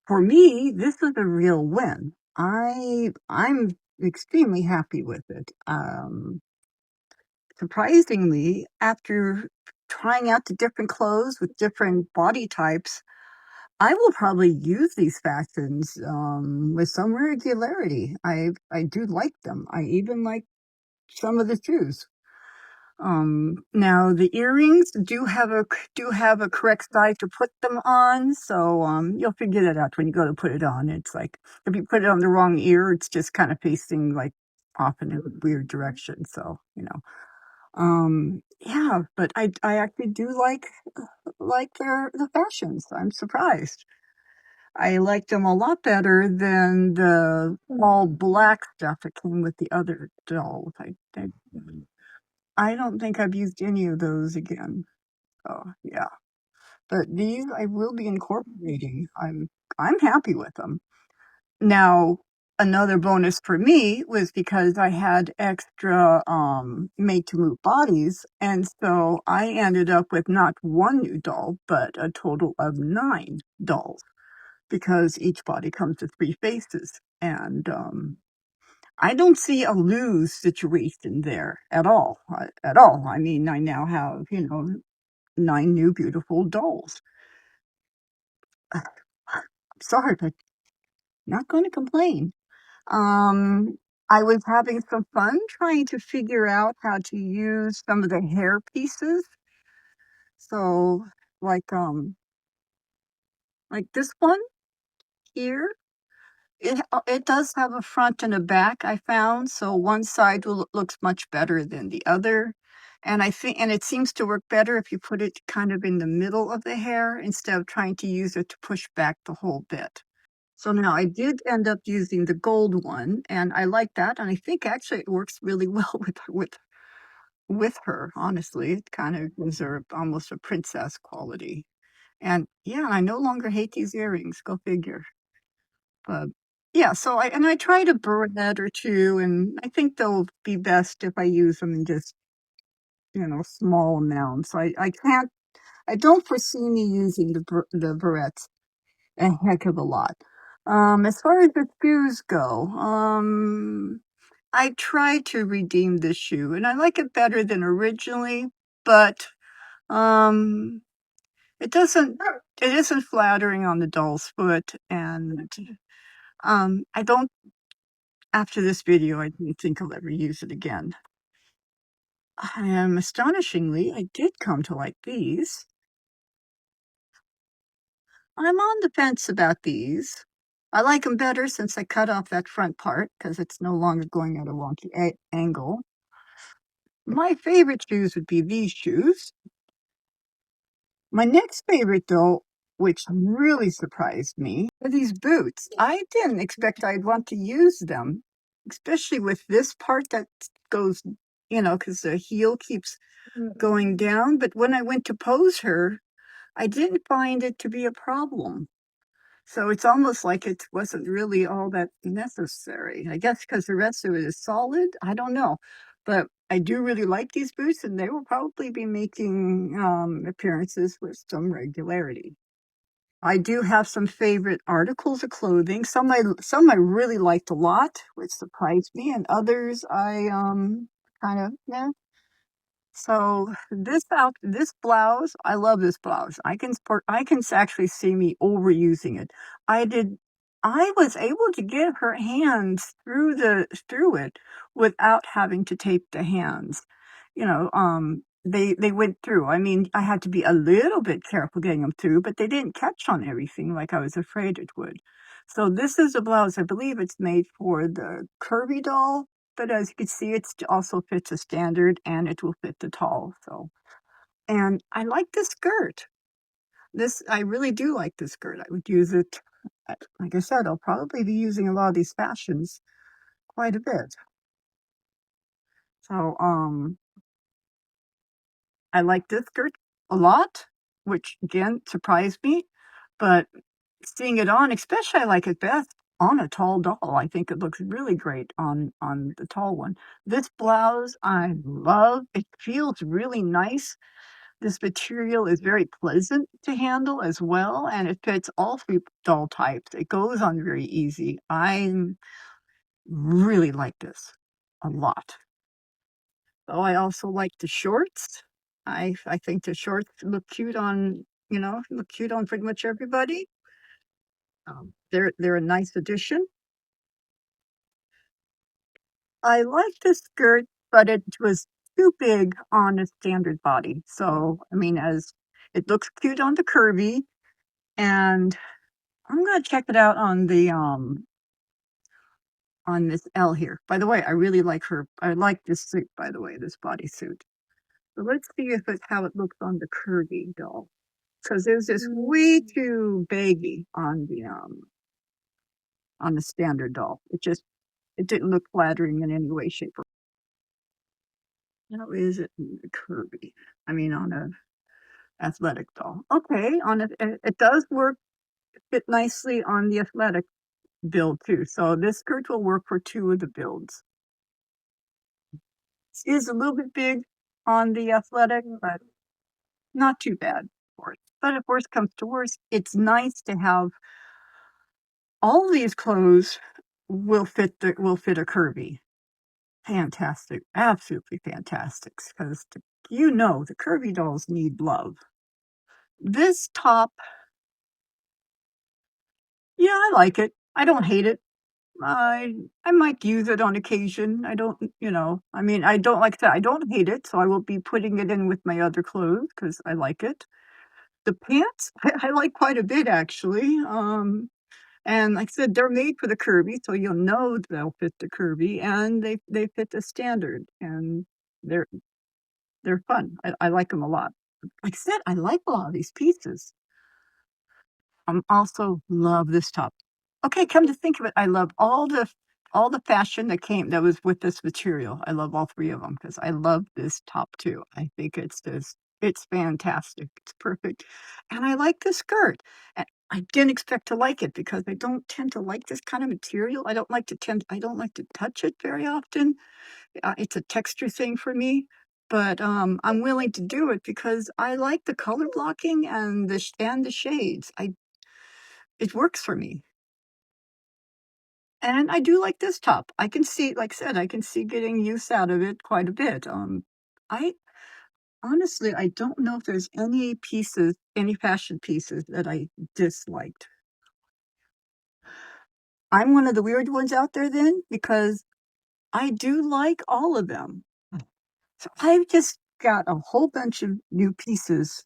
Speaker 1: for me, this is a real win. I'm extremely happy with it. Surprisingly, after trying out the different clothes with different body types, I will probably use these fashions, with some regularity. I do like them. I even like some of the shoes. Now the earrings do have a correct size to put them on, so, you'll figure that out when you go to put it on. It's like, if you put it on the wrong ear, it's just kinda facing, like, off in a weird direction, so, yeah, but I actually do like the fashions. I'm surprised. I like them a lot better than the all black stuff that came with the other dolls. I don't think I've used any of those again. Oh, yeah. But these I will be incorporating. I'm happy with them. Now, another bonus for me was because I had extra, made to move bodies, and so I ended up with not 1 new doll, but a total of 9 dolls, because each body comes with 3 faces, and, I don't see a lose situation there at all, at all. I mean, I now have, 9 new beautiful dolls. Sorry, but not gonna complain. I was having some fun trying to figure out how to use some of the hair pieces. So, like, like this one here, it does have a front and a back, I found, so one side looks much better than the other, and it seems to work better if you put it kind of in the middle of the hair instead of trying to use it to push back the whole bit. So now I did end up using the gold one, and I like that, and I think actually it works really well with her, honestly. It kind of gives her almost a princess quality. And yeah, I no longer hate these earrings, go figure. But yeah, so I tried a brunette or two, and I think they'll be best if I use them in just, small amounts. I don't foresee me using the barrettes a heck of a lot. As far as the shoes go, I tried to redeem this shoe, and I like it better than originally, but um, it isn't flattering on the doll's foot, and I don't. After this video, I don't think I'll ever use it again. Astonishingly, I did come to like these. I'm on the fence about these. I like them better since I cut off that front part because it's no longer going at a wonky angle. My favorite shoes would be these shoes. My next favorite, though, which really surprised me, are these boots. I didn't expect I'd want to use them, especially with this part that goes, because the heel keeps going down. But when I went to pose her, I didn't find it to be a problem. So it's almost like it wasn't really all that necessary. I guess because the rest of it is solid. I don't know. But I do really like these boots, and they will probably be making appearances with some regularity. I do have some favorite articles of clothing. Some I really liked a lot, which surprised me, and others I kind of so this blouse, I love this blouse. I can actually see me overusing it. I did, I was able to get her hands through it without having to tape the hands. They went through. I mean, I had to be a little bit careful getting them through, but they didn't catch on everything like I was afraid it would. So this is a blouse. I believe it's made for the curvy doll, but as you can see, it also fits a standard and it will fit the tall. So, and I like the skirt. I really do like this skirt. I would use it. Like I said, I'll probably be using a lot of these fashions quite a bit. So, I like this skirt a lot, which again surprised me, but seeing it on, especially I like it best on a tall doll. I think it looks really great on the tall one. This blouse I love. It feels really nice. This material is very pleasant to handle as well, and it fits all three doll types. It goes on very easy. I really like this a lot. Oh, I also like the shorts. I think the shorts look cute on, look cute on pretty much everybody. They're a nice addition. I like the skirt, but it was too big on a standard body. So, I mean, as it looks cute on the curvy, and I'm gonna check it out on this L here. By the way, I really like her. I like this suit, by the way, this bodysuit. So let's see if it's how it looks on the curvy doll. Because it was just way too baggy on the standard doll. It didn't look flattering in any way, shape, or how is it in the curvy? I mean, on a athletic doll. Okay, it does fit nicely on the athletic build too. So this skirt will work for two of the builds. It is a little bit big on the athletic, but not too bad for it. But if worse comes to worse, it's nice to have all these clothes will fit a curvy. Fantastic, absolutely fantastic, because the curvy dolls need love. This top, yeah, I like it. I don't hate it. I might use it on occasion. I don't, I mean, I don't like that. I don't hate it, so I will be putting it in with my other clothes because I like it. The pants, I like quite a bit actually. And like I said, they're made for the curvy, so you'll know they'll fit the curvy, and they fit the standard, and they're They're fun. I like them a lot. Like I said, I like a lot of these pieces. Also love this top. Okay, come to think of it, I love all the fashion that was with this material. I love all 3 of them because I love this top too. I think it's fantastic. It's perfect, and I like the skirt. And I didn't expect to like it because I don't tend to like this kind of material. I don't like to touch it very often. It's a texture thing for me, but, I'm willing to do it because I like the color blocking and the shades. I It works for me, and I do like this top. I can see like I said, I can see getting use out of it quite a bit. I honestly, I don't know if there's any fashion pieces that I disliked. I'm one of the weird ones out there then because I do like all of them. So I've just got a whole bunch of new pieces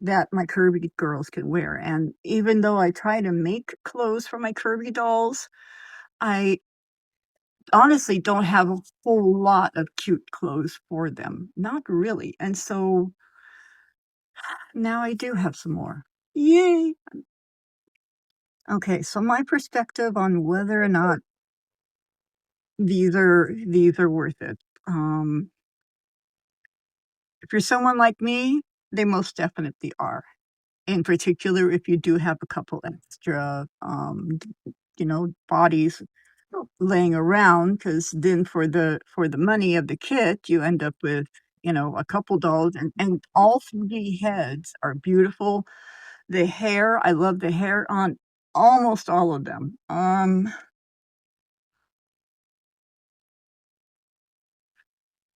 Speaker 1: that my curvy girls can wear, and even though I try to make clothes for my curvy dolls, I honestly don't have a whole lot of cute clothes for them, not really, and so now I do have some more. Yay! Okay, so my perspective on whether or not these are worth it. Um, if you're someone like me, they most definitely are. In particular, if you do have a couple extra, bodies laying around, because then for the money of the kit, you end up with, a couple dolls, and all 3 heads are beautiful. The hair, I love the hair on almost all of them. I'm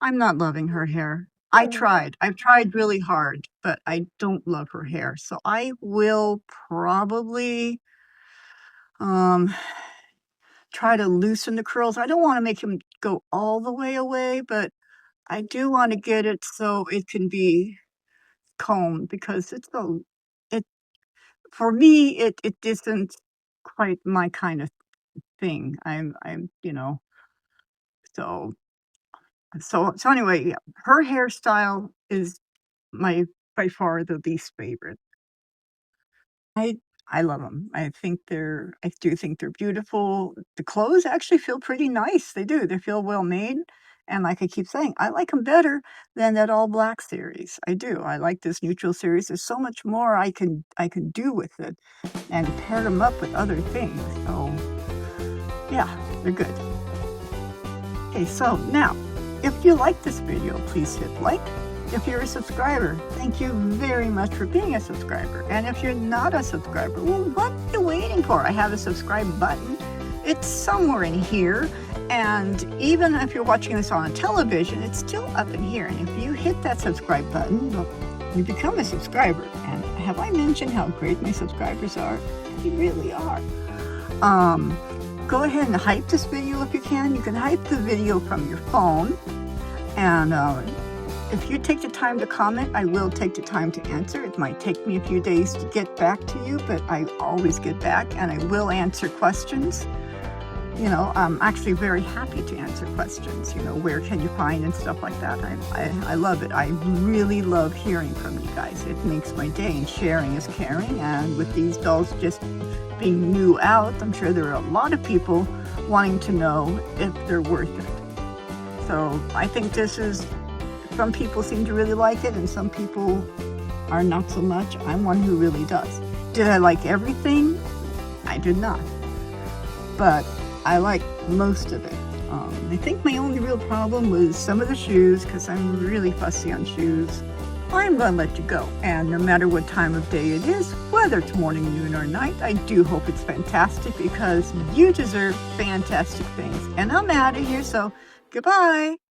Speaker 1: not loving her hair. I've tried really hard, but I don't love her hair, so I will probably, um try to loosen the curls. I don't wanna make him go all the way away, but I do wanna get it so it can be combed because it for me, it isn't quite my kind of thing. So so anyway, yeah, her hairstyle is my by far the least favorite. I love them. I do think they're beautiful. The clothes actually feel pretty nice. They do. They feel well made, and like I keep saying, I like them better than that all black series. I do. I like this neutral series. There's so much more I can do with it and pair them up with other things. So, yeah, they're good. Okay, so now, if you like this video, please hit like. If you're a subscriber, thank you very much for being a subscriber. And if you're not a subscriber, well, what are you waiting for? I have a subscribe button. It's somewhere in here. And even if you're watching this on a television, it's still up in here. And if you hit that subscribe button, well, you become a subscriber. And have I mentioned how great my subscribers are? They really are. Go ahead and hype this video if you can. You can hype the video from your phone. And if you take the time to comment, I will take the time to answer. It might take me a few days to get back to you, but I always get back and I will answer questions. I'm actually very happy to answer questions, where can you find and stuff like that. I love it. I really love hearing from you guys. It makes my day, and sharing is caring. And with these dolls just being new out, I'm sure there are a lot of people wanting to know if they're worth it. So I think some people seem to really like it and some people are not so much. I'm one who really does. Did I like everything? I did not. But I like most of it. I think my only real problem was some of the shoes, because I'm really fussy on shoes. I'm going to let you go. And no matter what time of day it is, whether it's morning, noon, or night, I do hope it's fantastic because you deserve fantastic things. And I'm out of here, so goodbye.